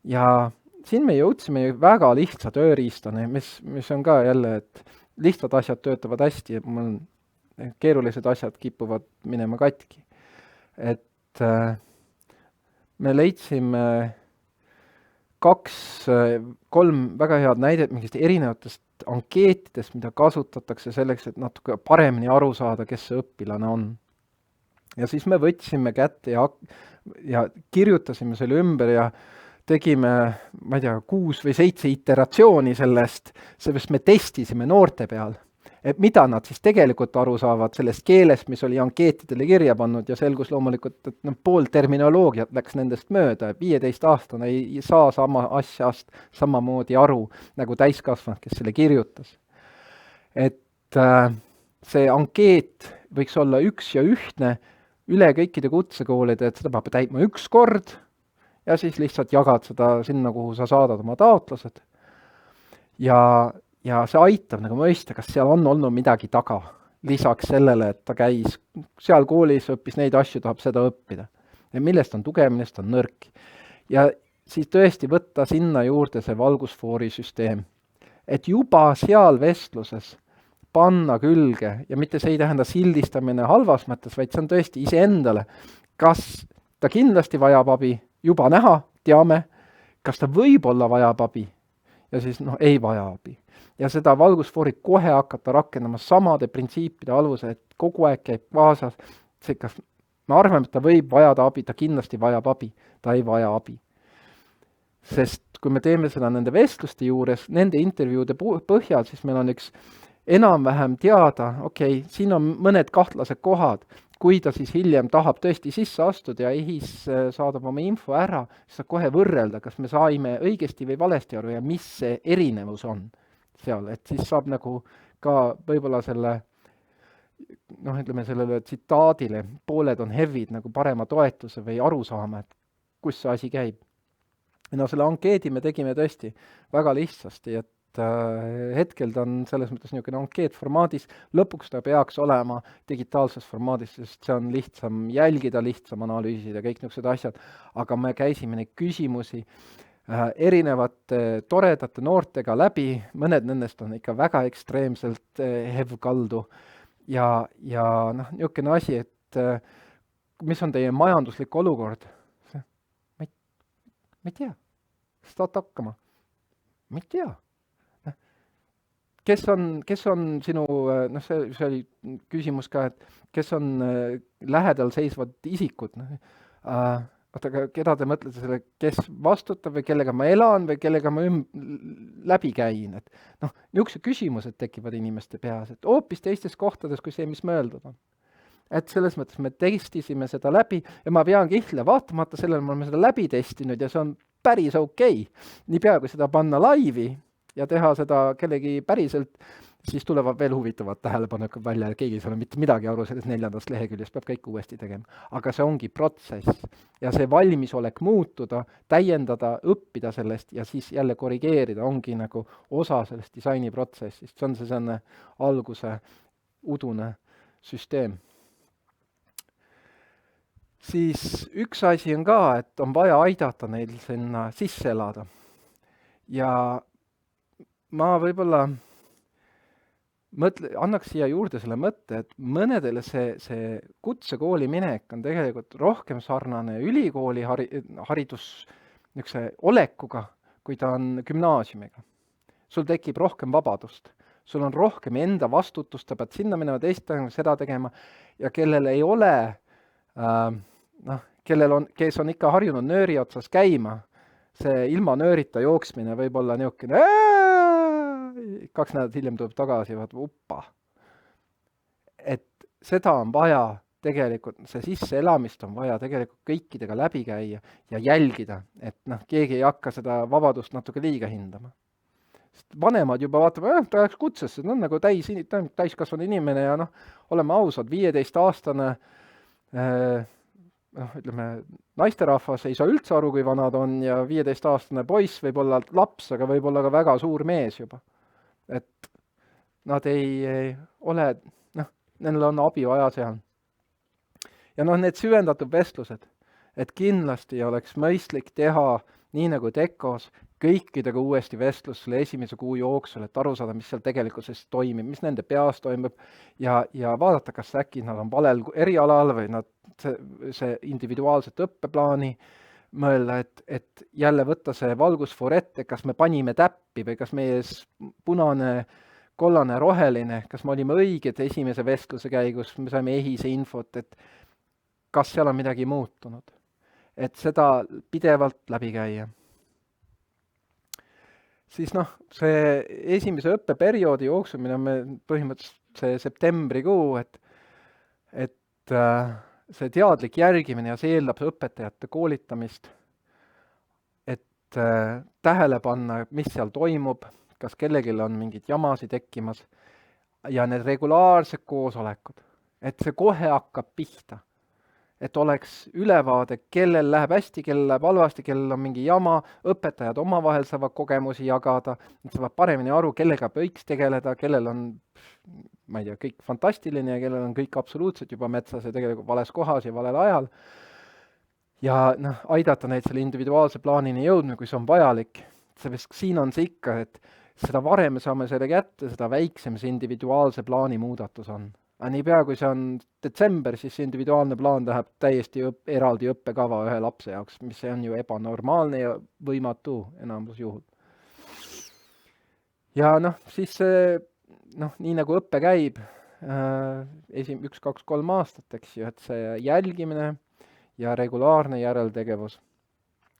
[SPEAKER 4] Ja siin me jõudsime väga lihtsa tööriistani, mis on ka jälle, et lihtsad asjad töötavad hästi, keerulised asjad kipuvad minema katki. Et me leidsime 2-3 väga head näidet mingist erinevatest ankeetidest, mida kasutatakse selleks, et natuke paremini aru saada, kes see õpilane on. Ja siis me võtsime kätte ja kirjutasime selle ümber ja tegime, 6 või 7 iteratsiooni sellest, sest me testisime noorte peal, et mida nad siis tegelikult aru saavad sellest keelest, mis oli ankeetidele kirja pannud ja selgus loomulikult, et pool terminoloogiat läks nendest mööda, 15-aastane ei saa sama asjast samamoodi aru nagu täiskasvanud, kes selle kirjutas. Et see ankeet võiks olla üks ja ühtne üle kõikide kutsekoolide, et seda peab täitma üks kord ja siis lihtsalt jagad seda sinna, kuhu sa saadad oma taotlused. Ja see aitab nagu mõista, kas seal on olnud midagi taga, lisaks sellele, et ta käis seal koolis, õppis neid asju, tahab seda õppida. Ja millest on tugev, millest on nõrk. Ja siis tõesti võtta sinna juurde see valgusfoori süsteem. Et juba seal vestluses panna külge, ja mitte see ei tähenda sildistamine halvas mõttes, vaid see on tõesti iseendale, kas ta kindlasti vajab abi, juba näha, teame, kas ta võib-olla vajab abi, ja siis ei vaja abi. Ja seda valgusfoori kohe hakata rakendama samade printsiipide aluse, et kogu aeg käib kaasas, see kas me arvame, et ta võib vajada abi, ta kindlasti vajab abi, ta ei vaja abi. Sest kui me teeme seda nende vestluste juures, nende intervjuude põhjal, siis meil on üks enam-vähem teada, siin on mõned kahtlased kohad, kui ta siis hiljem tahab tõesti sisse astuda ja EHIS saadab oma info ära, siis saab kohe võrrelda, kas me saime õigesti või valesti aru ja mis see erinevus on seal, et siis saab nagu ka võib-olla sellele tsitaadile, pooled on hevid nagu parema toetuse või aru saama, et kus see asi käib. Selle ankeedi me tegime tõesti väga lihtsasti, et hetkel ta on selles mõttes niisugune ankeetformaadis, lõpuks ta peaks olema digitaalses formaadis, sest see on lihtsam jälgida, lihtsam analüüsida, kõik niisugused asjad, aga me käisime neid küsimusi erinevate toredate noortega läbi, mõned nendest on ikka väga ekstreemselt hevkaldu ja niisugune asi, et mis on teie majanduslik olukord? Ma ei tea, saad hakkama? Ma ei tea. Kes on sinu, see oli küsimus ka, et kes on lähedal seisvad isikud? Keda te mõtlete selle, kes vastutab või kellega ma elan või kellega ma läbi käin? Niisugused küsimused tekivad inimeste peas, et hoopis teistes kohtades kui see, mis mõeldud on. Et selles mõttes me testisime seda läbi ja ma pean kihle, vaatamata sellele me oleme seda läbi testinud ja see on päris okei. Nii pea, kui seda panna laivi ja teha seda kellegi päriselt, siis tulevad veel huvitavad tähelepanekud välja, et keegi ei saa mitte midagi aru sellest 4. leheküljest, peab kõik uuesti tegema. Aga see ongi protsess ja see valmisolek muutuda, täiendada, õppida sellest ja siis jälle korrigeerida ongi nagu osa sellest disainiprotsessist. See on see alguse udune süsteem. Siis üks asi on ka, et on vaja aidata neil sinna sisse elada. Ja ma võib-olla annaks siia juurde selle mõtte, et mõnedele see kutsekooli minek on tegelikult rohkem sarnane ülikooli haridus niisuguse olekuga, kui ta on gümnaasiumiga. Sul tekib rohkem vabadust, sul on rohkem enda vastutust, sa pead sinna minema, teist seda tegema ja kellel ei ole, kes on ikka harjunud nööri otsas käima, see ilma nöörita jooksmine võib olla niisugune 2 nädalat hiljem tuleb tagasi ja vaatab, uppa. Et seda on vaja tegelikult, see sisseelamist on vaja tegelikult kõikidega läbi käia ja jälgida, et keegi ei hakka seda vabadust natuke liiga hindama. Sest vanemad juba vaatavad, ta läks kutsesse, on nagu täiskasvanud inimene ja oleme ausad, 15-aastane ütleme, naisterahvas ei saa üldse aru, kui vanad on ja 15-aastane poiss võib olla laps, aga võib olla ka väga suur mees juba. Et nad ei ole, nendel on abi vaja seal. Ja need süvendatud vestlused, et kindlasti oleks mõistlik teha nii nagu Tekos, kõikidega uuesti vestlus selle esimese kuu jooksul, et aru saada, mis seal tegelikkuses toimib, mis nende peas toimub ja vaadata, kas äkki nad on valel erialal või nad see individuaalset õppeplaani mõelda, et jälle võtta see valgusfoor ette, kas me panime täppi või kas meie punane, kollane, roheline, kas me olime õiged esimese vestluse käigus, me saime ehise infot, et kas seal on midagi muutunud. Et seda pidevalt läbi käia. Siis see esimese õppeperioodi jooksumine on meil põhimõtteliselt see septembrikuu, et see teadlik järgimine ja see eeldab õpetajate koolitamist, et tähele panna, mis seal toimub, kas kellelgi on mingid jamasid tekkimas ja need regulaarsed koosolekud, et see kohe hakkab pihta. Et oleks ülevaade, kellel läheb hästi, kellel läheb halvasti, kellel on mingi jama, õpetajad omavahel saavad kogemusi jagada, nad saavad paremini aru, kellega võiks tegeleda, kellel on, ma ei tea, kõik fantastiline ja kellel on kõik absoluutselt juba metsas ja tegelikult vales kohas ja valel ajal. Ja aidata neid selle individuaalse plaanini jõudma, kui see on vajalik. Siin on see ikka, et seda varem saame selle kätte, seda väiksem see individuaalse plaani muudatus on. Aga niipea, kui see on detsember, siis individuaalne plaan läheb täiesti eraldi õppekava ühe lapse jaoks, mis on ju ebanormaalne ja võimatu enamus juhul. Ja siis nii nagu õppe käib 1, 2, 3 aastat, eks ju, et see jälgimine ja regulaarne järeltegevus,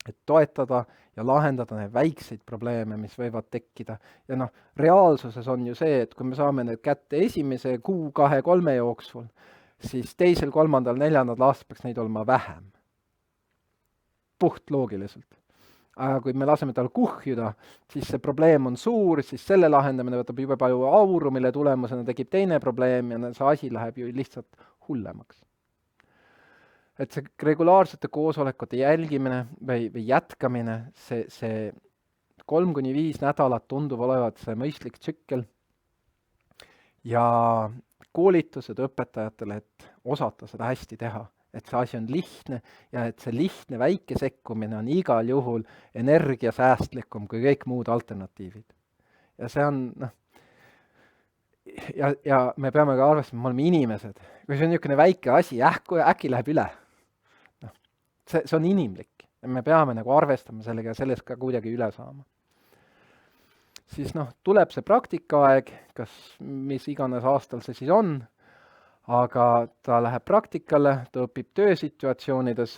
[SPEAKER 4] et toetada ja lahendada neid väikseid probleeme, mis võivad tekkida. Ja reaalsuses on ju see, et kui me saame need kätte esimese kuu, 2, 3 jooksul, siis 2., 3., 4. aastal peaks neid olema vähem. Puht loogiliselt. Aga kui me laseme tal kuhjuda, siis see probleem on suur, siis selle lahendamine võtab juba palju auru, mille tulemusena tekib teine probleem ja see asi läheb ju lihtsalt hullemaks. Et see regulaarsete koosolekute jälgimine või jätkamine, see 3-5 nädalat tundub olevat see mõistlik tsükkel ja koolitused õpetajatele, et osata seda hästi teha, et see asi on lihtne ja et see lihtne väike sekkumine on igal juhul energiasäästlikum kui kõik muud alternatiivid. Ja see on, ja me peame ka arvestama, me oleme inimesed. Kui see on niisugune väike asi, äkki läheb üle. See on inimlik ja me peame arvestama sellega ja sellest ka kuidagi üle saama. Siis tuleb see praktikaaeg, mis iganes aastal see siis on, aga ta läheb praktikale, ta õpib töösituatsioonides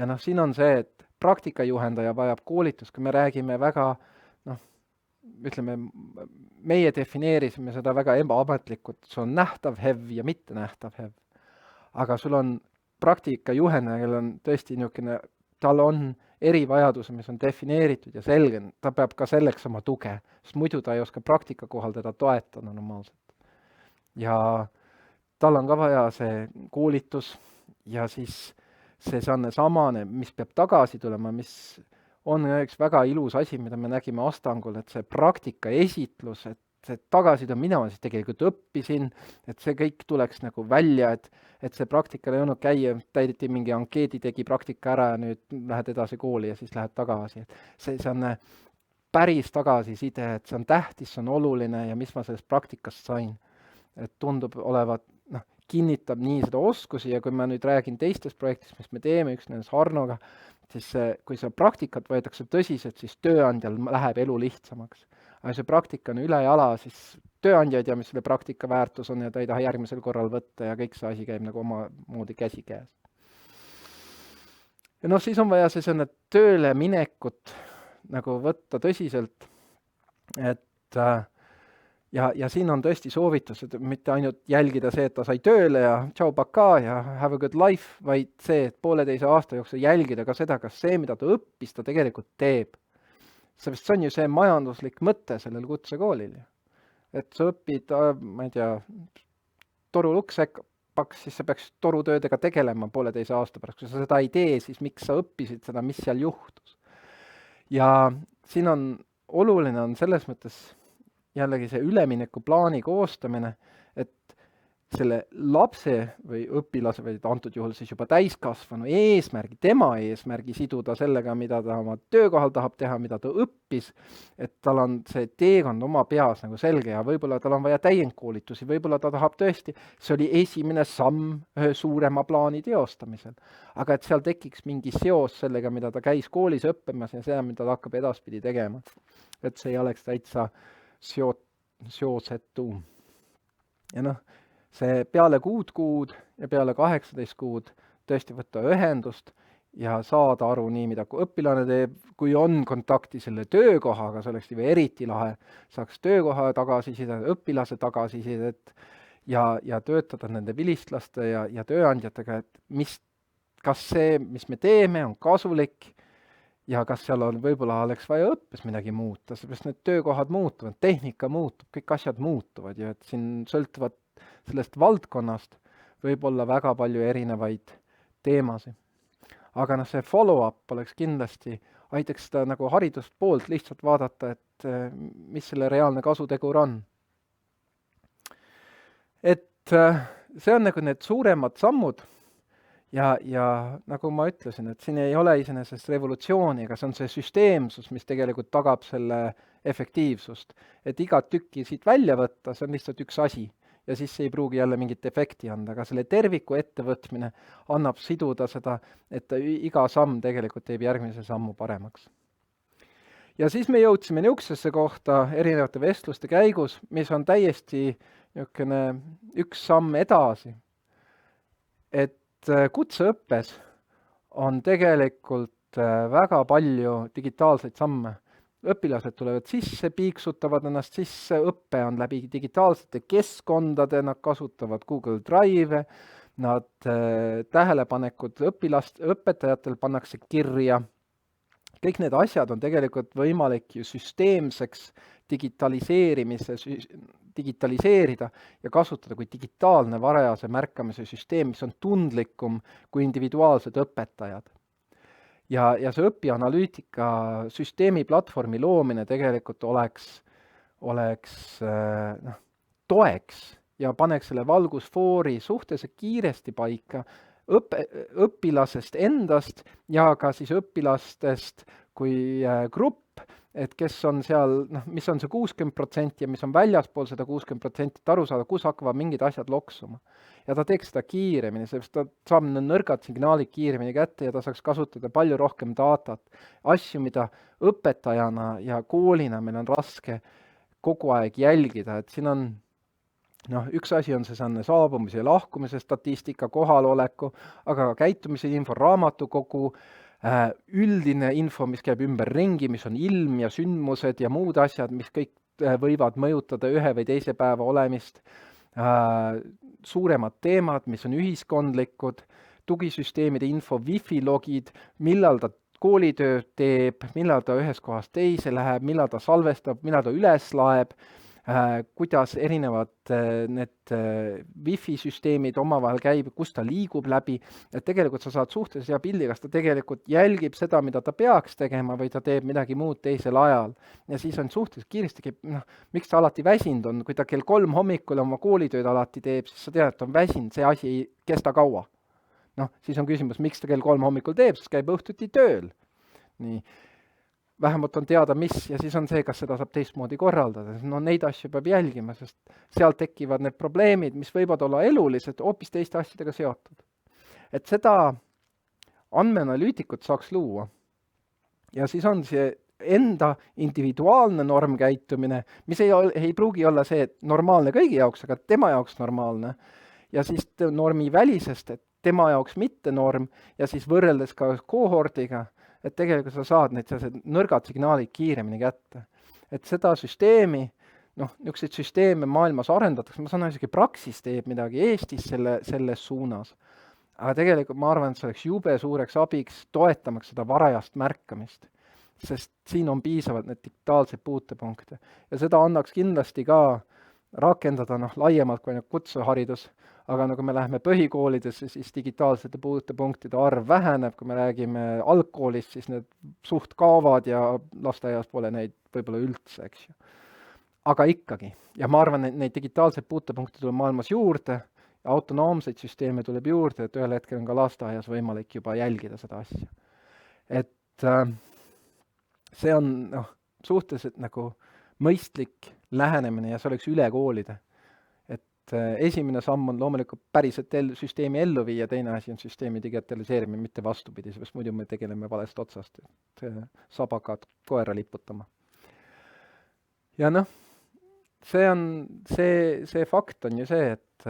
[SPEAKER 4] ja siin on see, et praktikajuhendaja vajab koolitust, kui me räägime väga, ütleme, meie defineerisime seda väga ebaametlikult, see on nähtav HEV ja mitte nähtav HEV. Aga sul on praktikajuhendaja, kellel on tõesti niisugune, tal on erivajaduse, mis on defineeritud ja selge, ta peab ka selleks oma tuge, sest muidu ta ei oska praktika kohal teda toetada normaalselt. Ja tal on ka vaja see koolitus ja siis see samane, mis peab tagasi tulema, mis on üks väga ilus asi, mida me nägime Astangul, et see praktika esitlus, et see tagasi mida ma siis tegelikult õppisin, et see kõik tuleks välja, et see praktikal ei olnud käia, täideti mingi ankeedi, tegi praktika ära ja nüüd lähed edasi kooli ja siis lähed tagasi. See on päris tagasiside, et see on tähtis, see on oluline ja mis ma sellest praktikast sain. Et tundub olevat, kinnitab nii seda oskusi ja kui ma nüüd räägin teistest projektist, mis me teeme, üks nendest Harnoga, siis kui see praktikat võetakse tõsiselt, siis tööandjal läheb elu lihtsamaks. Aga see praktika on üle jala, siis tööandja ei tea, mis selle praktika väärtus on ja ta ei taha järgmisel korral võtta ja kõik see asi käib nagu omamoodi käsikäes. Ja siis on vaja see tööle minekut nagu võtta tõsiselt, et ja siin on tõesti soovitus, et mitte ainult jälgida see, et ta sai tööle ja tšau pakaa ja have a good life, vaid see, et 1,5 aasta jooksul jälgida ka seda, kas see, mida ta õppis, ta tegelikult teeb. Sest see on ju see majanduslik mõte sellel kutsekoolil. Et sa õpid, ma ei tea, toru luksepaks, siis sa peaks torutöödega tegelema 1,5 aasta pärast. Kui sa seda ei tee, siis miks sa õppisid seda, mis seal juhtus? Ja siin on oluline on selles mõttes jällegi see üleminekuplaani koostamine, et selle lapse või õpilase või antud juhul siis juba täiskasvanu eesmärgi, tema eesmärgi siduda sellega, mida ta oma töökohal tahab teha, mida ta õppis, et tal on see teekond oma peas nagu selge ja võib-olla tal on vaja täiendkoolitusi, võib-olla ta tahab tõesti, see oli esimene samm ühe suurema plaani teostamisel. Aga et seal tekiks mingi seos sellega, mida ta käis koolis õppimas ja seda, mida ta hakkab edaspidi tegema. Et see ei oleks täitsa seosetu. Ja see peale 6 kuud ja peale 18 kuud tõesti võtta ühendust ja saada aru nii, mida õpilane teeb, kui on kontakti selle töökohaga, see oleks eriti lahe, saaks töökoha tagasisidet, õpilase tagasisidet ja töötada nende vilistlaste ja tööandjatega, et kas see, mis me teeme, on kasulik ja kas seal on, võib-olla oleks vaja õppes midagi muuta, sest need töökohad muutuvad, tehnika muutub, kõik asjad muutuvad ja et siin sõltuvad sellest valdkonnast võib olla väga palju erinevaid teemasid. Aga see follow-up oleks kindlasti, aitaks seda nagu haridust poolt lihtsalt vaadata, et mis selle reaalne kasutegur on. Et see on nagu need suuremad sammud ja nagu ma ütlesin, et siin ei ole iseenesest revolutsiooni, aga see on see süsteemsus, mis tegelikult tagab selle efektiivsust. Et iga tükki siit välja võtta, see on lihtsalt üks asi. Ja siis see ei pruugi jälle mingit efekti anda, aga selle terviku ettevõtmine annab siduda seda, et iga samm tegelikult teeb järgmise sammu paremaks. Ja siis me jõudsime niisugusesse kohta erinevate vestluste käigus, mis on täiesti üks samm edasi. Et kutseõppes on tegelikult väga palju digitaalseid samme. Õpilased tulevad sisse, piiksutavad ennast sisse, õppe on läbi digitaalsete keskkondade, nad kasutavad Google Drive, nad tähelepanekud õpetajatel pannakse kirja. Kõik need asjad on tegelikult võimalik ju süsteemseks digitaliseerida ja kasutada kui digitaalne varajase märkamise süsteem, mis on tundlikum kui individuaalsed õpetajad. Ja see õpianalüütika süsteemi platvormi loomine tegelikult oleks toeks ja paneks selle valgusfoori suhteliselt kiiresti paika õpilasest endast ja ka siis õpilastest kui grupp, et kes on seal, mis on see 60% ja mis on väljaspool seda 60%, et aru saada, kus hakkavad mingid asjad loksuma. Ja ta teeks seda kiiremini, sest ta saab nõrgad signaalid kiiremini kätte ja ta saaks kasutada palju rohkem datat. Asju, mida õpetajana ja koolina meil on raske kogu aeg jälgida, et siin on üks asi on see saabumise ja lahkumise statistika, kohaloleku, aga ka käitumise info, raamatukogu, üldine info, mis käib ümber ringi, mis on ilm ja sündmused ja muud asjad, mis kõik võivad mõjutada ühe või teise päeva olemist, suuremad teemad, mis on ühiskondlikud, tugisüsteemide info, wifi logid, millal ta koolitöö teeb, millal ta ühest kohast teise läheb, millal ta salvestab, millal ta üles laeb, kuidas erinevad need wifi süsteemid omavahel käib, kus ta liigub läbi, et tegelikult sa saad suhteliselt hea pildi, kas ta tegelikult jälgib seda, mida ta peaks tegema või ta teeb midagi muud teisel ajal. Ja siis on suhteliselt kiiresti, miks ta alati väsinud on, kui ta kell 3 hommikul oma koolitööd alati teeb, siis sa tead, et on väsinud, see asi ei kesta kaua. Siis on küsimus, miks ta kell 3 hommikul teeb, sest käib õhtuti tööl. Nii. vähemalt on teada, mis, ja siis on see, kas seda saab teistmoodi korraldada. No neid asju peab jälgima, sest sealt tekivad need probleemid, mis võivad olla elulised, hoopis teiste asjadega seotud. Et seda andmeanalüütikut saaks luua. Ja siis on see enda individuaalne normkäitumine, mis ei pruugi olla see normaalne kõigi jaoks, aga tema jaoks normaalne. Ja siis normi välisest, et tema jaoks mitte norm, ja siis võrreldes ka kohordiga, et tegelikult sa saad need nõrgad signaalid kiiremini kätte. Et seda süsteemi, niisuguseid süsteeme maailmas arendatakse, ma saan isegi Praxis teeb midagi Eestis selles suunas. Aga tegelikult ma arvan, et see oleks jube suureks abiks toetamaks seda varajast märkamist, sest siin on piisavalt need digitaalseid puutepunkte. Ja seda annaks kindlasti ka rakendada laiemalt kui kutseharidus, aga kui me läheme põhikoolidesse, siis digitaalsete puutepunktide arv väheneb, kui me räägime algkoolist, siis need suht kaovad ja lasteaias pole neid võib-olla üldse, eks ju. Aga ikkagi, ja ma arvan, et neid digitaalseid puutepunkte tuleb maailmas juurde, ja autonoomseid süsteeme tuleb juurde, et ühel hetkel on ka lasteaias võimalik juba jälgida seda asja. Et see on suhteliselt mõistlik lähenemine ja see oleks üle koolide. Et esimene samm on loomulikult päriselt süsteemi ellu viia, teine asi on süsteemi digitaliseerimine, mitte vastupidi, sest muidu me tegeleme valest otsast, et saab hakata koera liputama. Ja see fakt on ju see, et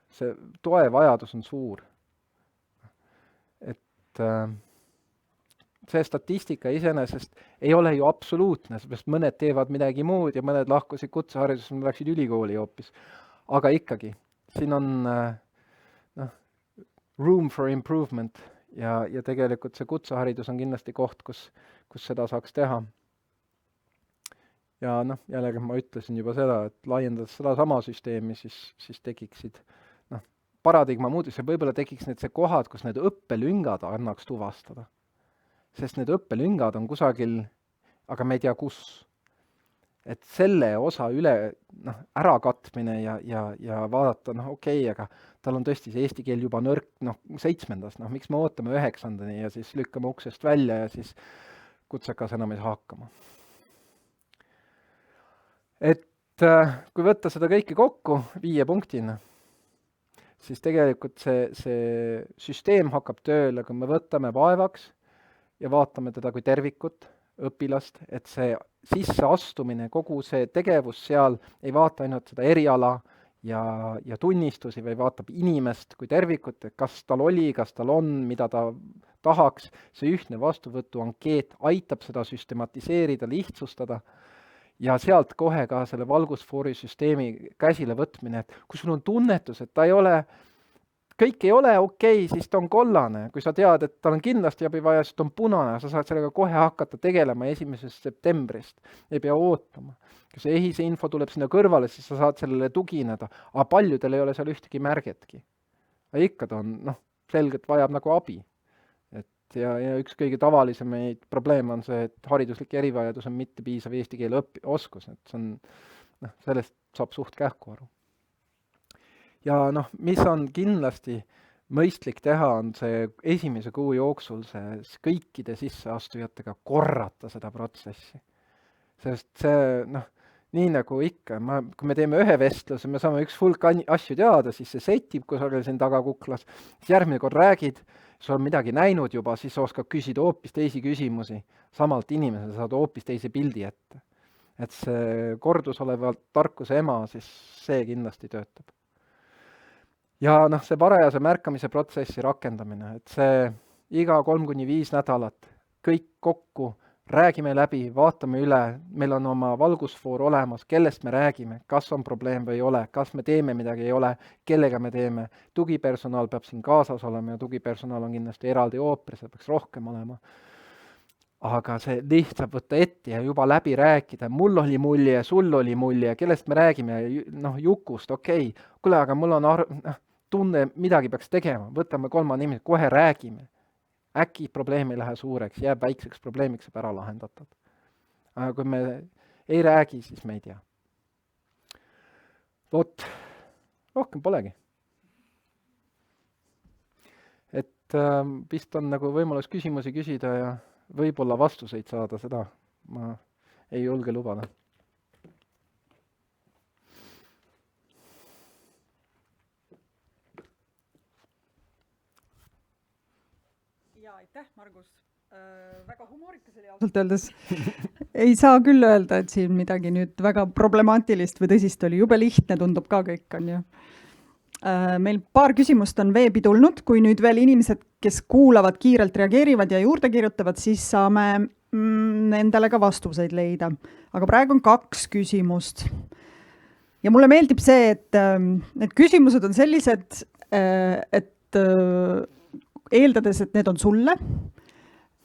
[SPEAKER 4] see toe vajadus on suur. Et see statistika iseenesest ei ole ju absoluutne, sest mõned teevad midagi muud ja mõned lahkusid kutsehariduses, mõned läksid ülikooli hoopis. Aga ikkagi, siin on room for improvement ja tegelikult see kutseharidus on kindlasti koht, kus seda saaks teha. Ja jällegi ma ütlesin juba seda, et laiendades seda sama süsteemi, siis tekiksid paradigma muutus ja võib-olla tekiks need see kohad, kus need õppelüngad annaks tuvastada. Sest need õppelüngad on kusagil, aga me ei tea kus. Et selle osa üle ära katmine ja vaadata, okei, aga tal on tõesti see eesti keel juba nõrk, 7. Miks me ootame 9. ja siis lükkame uksest välja ja siis kutsekas enam ei saa hakkama. Et kui võtta seda kõike kokku 5 punktina, siis tegelikult see süsteem hakkab tööle, kui me võtame vaevaks ja vaatame teda kui tervikut, õpilast, et see sisseastumine, kogu see tegevus seal ei vaata ainult seda eriala ja tunnistusi, või vaatab inimest kui tervikut, et kas tal oli, kas tal on, mida ta tahaks, see ühtne vastuvõtuankeet aitab seda süstematiseerida, lihtsustada, ja sealt kohe ka selle valgusfoori süsteemi käsile võtmine, et kui sul on tunnetus, et ta ei ole, kõik ei ole okei, siis ta on kollane. Kui sa tead, et tal on kindlasti abi vaja, siis ta on punane, sa saad sellega kohe hakata tegelema 1. septembrist. Ei pea ootama. Kui see ehise info tuleb sinna kõrvale, siis sa saad sellele tugineda. Aga paljudel ei ole seal ühtegi märgetki. Aga ikka ta on, selgelt vajab nagu abi. Ja üks kõige tavalisemaid probleeme on see, et hariduslik erivajadus on mitte piisav eesti keele oskus. Et see on, sellest saab suht kähku aru. Ja mis on kindlasti mõistlik teha, on see esimese kuu jooksul see kõikide sisseastujatega korrata seda protsessi. Sest see, nii nagu ikka, kui me teeme ühe vestluse, me saame üks hulk asju teada, siis see setib, kui sa oled siin taga kuklas, siis järgmine kord räägid, sa oled midagi näinud juba, siis sa oskad küsida hoopis teisi küsimusi. Samalt inimesel saad hoopis teise pildi ette. Et see kordusolevalt tarkuse ema, siis see kindlasti töötab. Ja see varajase märkamise protsessi rakendamine, et see iga 3-5 nädalat kõik kokku, räägime läbi, vaatame üle, meil on oma valgusfoor olemas, kellest me räägime, kas on probleem või ei ole, kas me teeme midagi ei ole, kellega me teeme, tugipersonal peab siin kaasas olema ja tugipersonal on kindlasti eraldi ooper, see peaks rohkem olema. Aga see lihtsalt võtta ette ja juba läbi rääkida, mul oli mulje, sul oli mulje, kellest me räägime, Jukust, okei, kuule, aga mul on tunne, midagi peaks tegema, võtame 3 inimesed, kohe räägime. Äkki probleem ei lähe suureks, jääb väikseks probleemiks, saab ära lahendatud. Aga kui me ei räägi, siis me ei tea. Vot, rohkem polegi. Et vist on võimalus küsimusi küsida ja võib-olla vastuseid saada, seda ma ei julge lubada.
[SPEAKER 1] Ja aitäh, Margus. Väga humoorikas oli ausalt öeldes. Ei saa küll öelda, et siin midagi nüüd väga problemaatilist või tõsist oli. Jube lihtne tundub ka kõik on ju. Meil paar küsimust on veebi tulnud. Kui nüüd veel inimesed, kes kuulavad, kiirelt reageerivad ja juurde kirjutavad, siis saame nendele ka vastuseid leida. Aga praegu on 2 küsimust. Ja mulle meeldib see, et need küsimused on sellised, et eeldades, et need on sulle,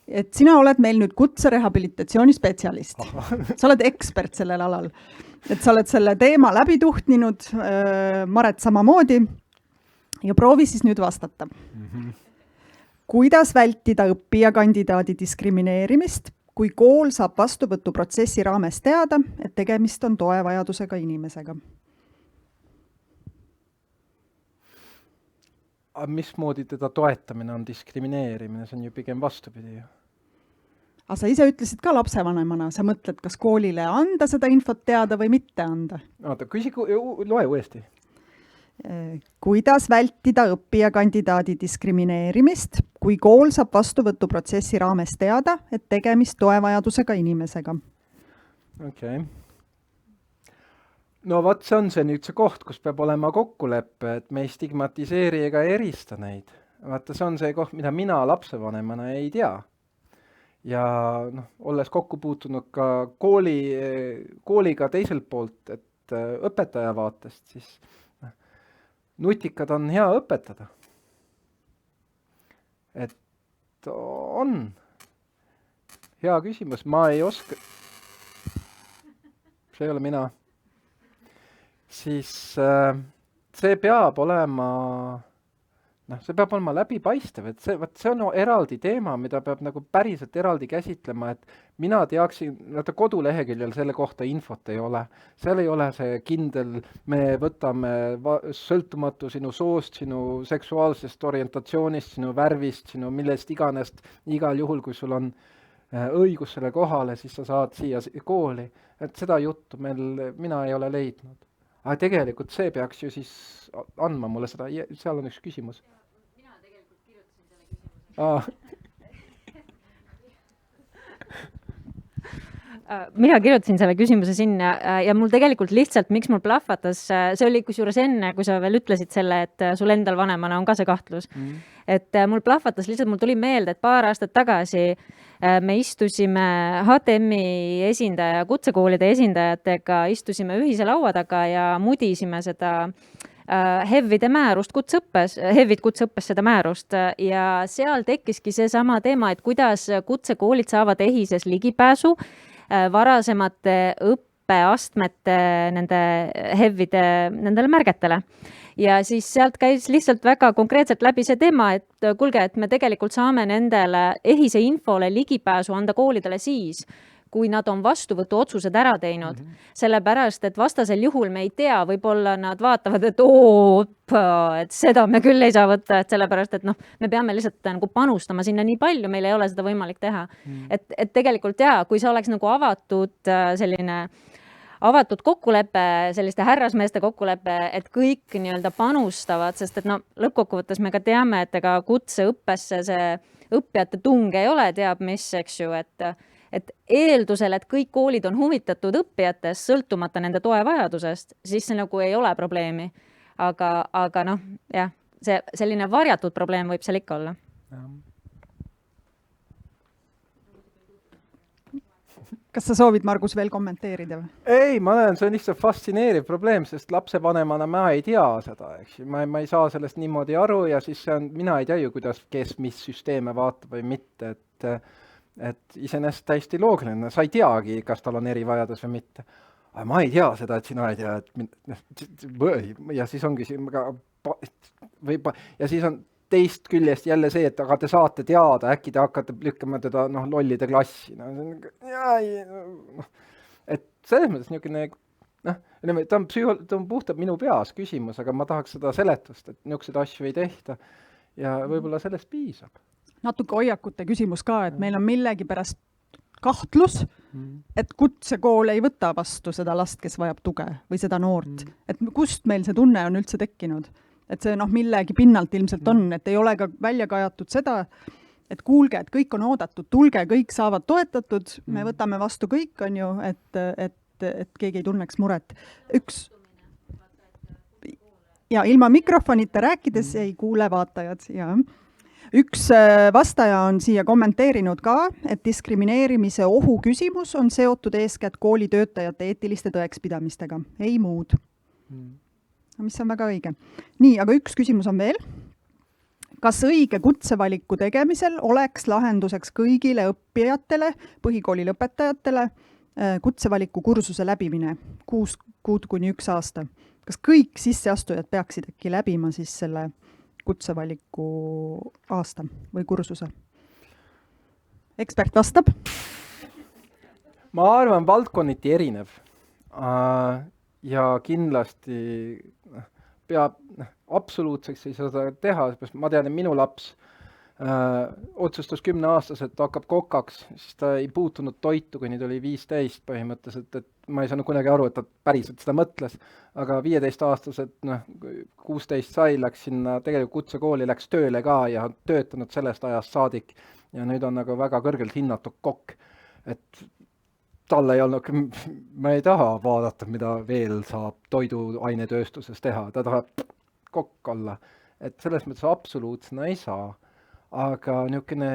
[SPEAKER 1] et sina oled meil nüüd kutserehabilitatsiooni spetsialist. Sa oled ekspert sellel alal. Et sa oled selle teema läbi tuhtninud, Maret samamoodi, ja proovi siis nüüd vastata. Kuidas vältida õppijakandidaadi diskrimineerimist, kui kool saab vastuvõtuprotsessi raames teada, et tegemist on toevajadusega inimesega?
[SPEAKER 4] Mismoodi teda toetamine on diskrimineerimine, see on ju pigem vastupidi.
[SPEAKER 1] Aga sa ise ütlesid ka lapsevanemana, sa mõtled, kas koolile anda seda infot teada või mitte anda?
[SPEAKER 4] Oota, loe uuesti.
[SPEAKER 1] Kuidas vältida õppijakandidaadi diskrimineerimist, kui kool saab vastuvõtuprotsessi raames teada, et tegemist toevajadusega inimesega?
[SPEAKER 4] Okei. No vaat see on see nüüd see koht, kus peab olema kokkuleppe, et me ei stigmatiseeri ega erista neid. Vaata, see on see koht, mida mina lapsevanemana ei tea. Ja olles kokku puutunud ka kooliga teiselt poolt, et õpetaja vaatest, siis nutikad on hea õpetada. Et on hea küsimus, ma ei oska. See ei ole mina. Siis see peab olema läbipaistev, et see on eraldi teema, mida peab nagu päriselt eraldi käsitlema, et mina teaksin, koduleheküljel selle kohta infot ei ole. Seal ei ole see kindel, me võtame sõltumatu sinu soost, sinu seksuaalsest orientatsioonist, sinu värvist, sinu millest iganest, igal juhul, kui sul on õigus selle kohale, siis sa saad siia kooli. Et seda juttu mina ei ole leidnud. Aga tegelikult see peaks ju siis andma mulle seda, seal on üks küsimus.
[SPEAKER 5] Mina tegelikult kirjutasin selle küsimuse. Mina kirjutasin selle küsimuse sinna ja mul tegelikult lihtsalt, miks mul plahvatas, see oli kusjuures enne, kui sa veel ütlesid selle, et sul endal vanemana on ka see kahtlus. Et mul plahvatas lihtsalt, mul tuli meelde, et paar aastat tagasi me istusime HTM-i esindaja, kutsekoolide esindajatega, istusime ühise laua taga ja mudisime seda HEV-ide määrust kutseõppes, HEV-id kutseõppes seda määrust ja seal tekkiski see sama teema, et kuidas kutsekoolid saavad EHIS-es ligipääsu varasemate õppeastmete nende HEV-ide nendele märgetele. Ja siis sealt käis lihtsalt väga konkreetselt läbi see teema, et kuulge, et me tegelikult saame nendele EHIS-e infole ligipääsu anda koolidele siis, kui nad on vastuvõtu otsused ära teinud. Sellepärast, et vastasel juhul me ei tea, võib-olla nad vaatavad, et seda me küll ei saa võtta, et sellepärast, et me peame lihtsalt nagu panustama sinna nii palju, meil ei ole seda võimalik teha. Et tegelikult kui see oleks nagu avatud kokkulepe, selliste härrasmeeste kokkulepe, et kõik nii-öelda panustavad, sest et lõppkokkuvõttes me ka teame, et ega kutseõppesse see õppijate tung ei ole, teab mis, eks ju, et eeldusel, et kõik koolid on huvitatud õppijatest, sõltumata nende toevajadusest, siis see nagu ei ole probleemi. Aga see selline varjatud probleem võib seal ikka olla.
[SPEAKER 1] Kas sa soovid, Margus, veel kommenteerida?
[SPEAKER 4] Ei, see on lihtsalt fascineeriv probleem, sest lapsevanemana ma ei tea seda, eks. Ma ei saa sellest niimoodi aru ja siis mina ei tea ju, kuidas kes mis süsteeme vaatab või mitte, et iseenesest täiesti loogiline, sa ei teagi, kas tal on erivajadus või mitte. Aga ma ei tea seda, et sina ei tea, ja siis ongi ja siis on teist küljest jälle see, et aga te saate teada, äkki te hakkate lükkama teda lollide klassi. Et selles mõttes niisugune, ta on puhtalt minu peas küsimus, aga ma tahaks seda seletust, et niisuguseid asju ei tehta ja võib-olla sellest piisab.
[SPEAKER 1] Natuke hoiakute küsimus ka, et meil on millegi pärast kahtlus, et kutsekool ei võta vastu seda last, kes vajab tuge või seda noort. Et kust meil see tunne on üldse tekkinud? Et see millegi pinnalt ilmselt on, et ei ole ka välja kajatud seda, et kuulge, et kõik on oodatud, tulge, kõik saavad toetatud, me võtame vastu kõik, on ju, et keegi ei tunneks muret. Ja ilma mikrofonita rääkides ei kuule vaatajad. Ja. Üks vastaja on siia kommenteerinud ka, et diskrimineerimise ohu küsimus on seotud eeskätt koolitöötajate eetiliste tõekspidamistega, ei muud. Mis on väga õige. Nii, aga üks küsimus on veel. Kas õige kutsevaliku tegemisel oleks lahenduseks kõigile õppijatele, põhikooli lõpetajatele kutsevaliku kursuse läbimine 6 kuud kuni 1 aasta? Kas kõik sisseastujad peaksid äkki läbima siis selle kutsevaliku aasta või kursuse? Ekspert vastab.
[SPEAKER 4] Ma arvan, valdkonniti erinev. Ja kindlasti peab absoluutseks ei seda teha, sest ma tean, et minu laps otsustas 10-aastaselt, ta hakkab kokaks, siis ta ei puutunud toitu, kuni ta oli 15 põhimõtteliselt, et ma ei saanud kunagi aru, et ta päriselt seda mõtles, aga 15-aastaselt, 16 sai, läks sinna tegelikult kutsekooli, läks tööle ka ja töötanud sellest ajast saadik ja nüüd on nagu väga kõrgelt hinnatud kokk, et tal ei olnud, ma ei taha vaadata, mida veel saab toiduainetööstuses teha, ta tahab kokk olla, et selles mõttes absoluutsena ei saa. Aga niisugune,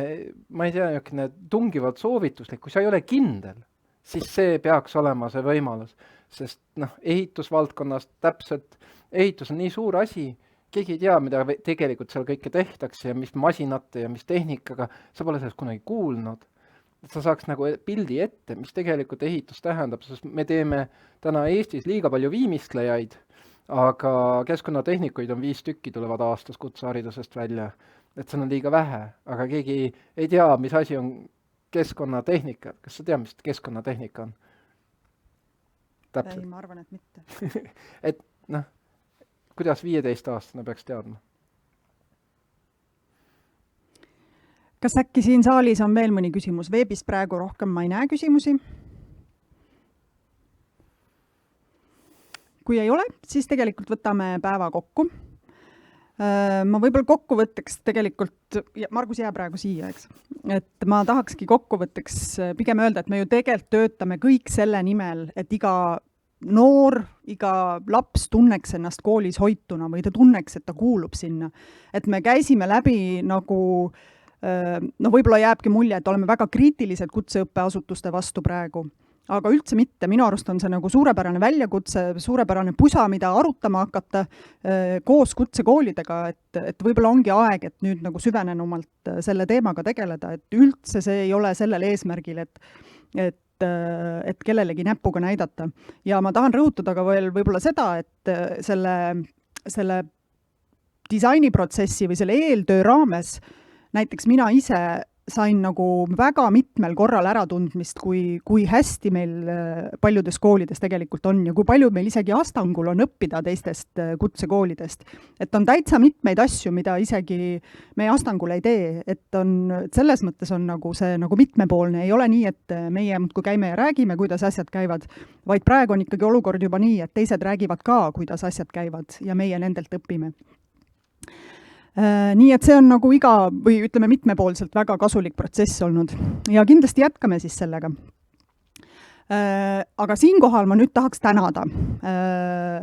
[SPEAKER 4] ma ei tea, niisugune tungivalt soovituslik, kui sa ei ole kindel, siis see peaks olema see võimalus, sest ehitusvaldkonnast täpselt, ehitus on nii suur asi, keegi ei tea, mida tegelikult seal kõike tehtakse ja mis masinate ja mis tehnikaga, sa pole sellest kunagi kuulnud. Sa saaks nagu pildi ette, mis tegelikult ehitus tähendab, sest me teeme täna Eestis liiga palju viimistlejaid, aga keskkonnatehnikuid on 5 tükki tulevad aastas kutseharidusest välja, et see on liiga vähe, aga keegi ei tea, mis asi on keskkonnatehnika. Kas sa tead, mis keskkonnatehnika on? Täpselt.
[SPEAKER 1] Ei, ma arvan, et mitte.
[SPEAKER 4] Et kuidas 15-aastane peaks teadma?
[SPEAKER 1] Kas äkki siin saalis on veel mõni küsimus? Veebis praegu rohkem ma ei näe küsimusi. Kui ei ole, siis tegelikult võtame päeva kokku. Ma võib-olla kokkuvõtteks tegelikult, Margus jää praegu siia, eks, et ma tahakski kokkuvõtteks pigem öelda, et me ju tegelikult töötame kõik selle nimel, et iga noor, iga laps tunneks ennast koolis hoituna või ta tunneks, et ta kuulub sinna. Et me käisime läbi nagu, võib-olla jääbki mulje, et oleme väga kriitilised kutseõppeasutuste vastu praegu. Aga üldse mitte, minu arust on see nagu suurepärane väljakutse, suurepärane pusa, mida arutama hakata koos kutsekoolidega, et võib-olla ongi aeg, et nüüd nagu süvenenumalt selle teemaga tegeleda, et üldse see ei ole sellel eesmärgil, et kellelegi näpuga näidata. Ja ma tahan rõhutada ka veel võib-olla seda, et selle disainiprotsessi või selle eeltöö raames näiteks mina ise sain nagu väga mitmel korral äratundmist, kui hästi meil paljudes koolides tegelikult on ja kui palju meil isegi Astangul on õppida teistest kutsekoolidest. Et on täitsa mitmeid asju, mida isegi meie Astangul ei tee, et selles mõttes on nagu see nagu mitmepoolne. Ei ole nii, et meie muudkui käime ja räägime, kuidas asjad käivad, vaid praegu on ikkagi olukord juba nii, et teised räägivad ka, kuidas asjad käivad ja meie nendelt õpime. Nii et see on nagu või ütleme mitmepoolselt väga kasulik protsess olnud ja kindlasti jätkame siis sellega. Aga siinkohal ma nüüd tahaks tänada,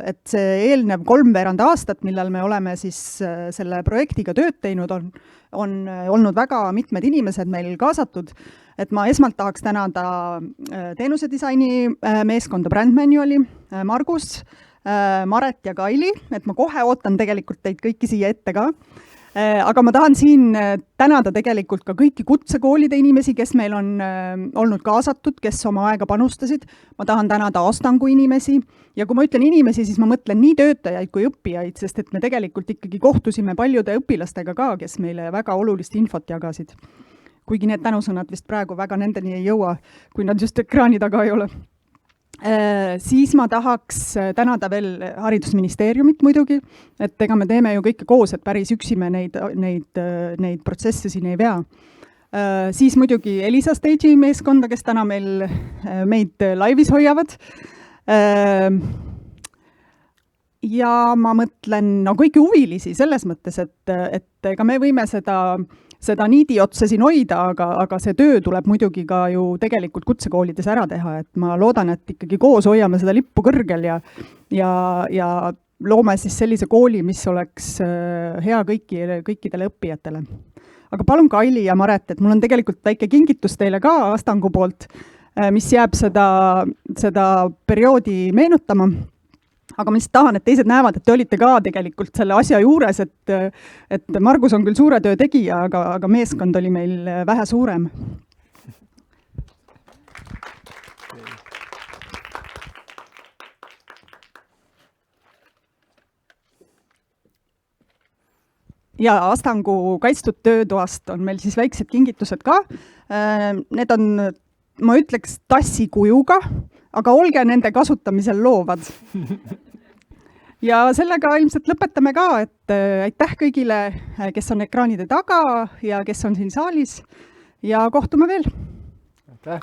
[SPEAKER 1] et see eelnev 3 aastat, millal me oleme siis selle projektiga tööd teinud, on olnud väga mitmed inimesed meil kaasatud, et ma esmalt tahaks tänada teenusedisaini meeskonda Brand Manuali, Margus, Maret ja Kaili, et ma kohe ootan tegelikult teid kõiki siia ette ka. Aga ma tahan siin tänada tegelikult ka kõiki kutsekoolide inimesi, kes meil on olnud kaasatud, kes oma aega panustasid. Ma tahan tänada Astangu inimesi ja kui ma ütlen inimesi, siis ma mõtlen nii töötajaid kui õppijaid, sest et me tegelikult ikkagi kohtusime paljude õpilastega ka, kes meile väga olulist infot jagasid. Kuigi need tänusõnad vist praegu väga nendeni ei jõua, kui nad just ekraani taga ei ole. Siis ma tahaks tänada veel Haridusministeeriumit muidugi, et ega me teeme ju kõike koos, et päris üksi me neid protsesse siin ei vea. Siis muidugi Elisa Stage'i meeskonda, kes täna meid laivis hoiavad. Ja ma mõtlen kõiki huvilisi selles mõttes, et ega me võime seda niidi otsa siin hoida, aga see töö tuleb muidugi ka ju tegelikult kutsekoolides ära teha, et ma loodan, et ikkagi koos hoiame seda lippu kõrgel ja loome siis sellise kooli, mis oleks hea kõikidele õppijatele. Aga palun Kaili ja Maret, et mul on tegelikult väike kingitus teile ka Astangu poolt, mis jääb seda perioodi meenutama. Aga ma lihtsalt tahan, et teised näevad, et te olite ka tegelikult selle asja juures, et Margus on küll suure töö tegija, aga meeskond oli meil vähe suurem. Ja Astangu kaitstud töötoast on meil siis väiksed kingitused ka. Need on, ma ütleks, tassi kujuga, aga olge nende kasutamisel loovad. Ja sellega ilmselt lõpetame ka, et aitäh kõigile, kes on ekraanide taga ja kes on siin saalis ja kohtume veel.
[SPEAKER 4] Aitäh!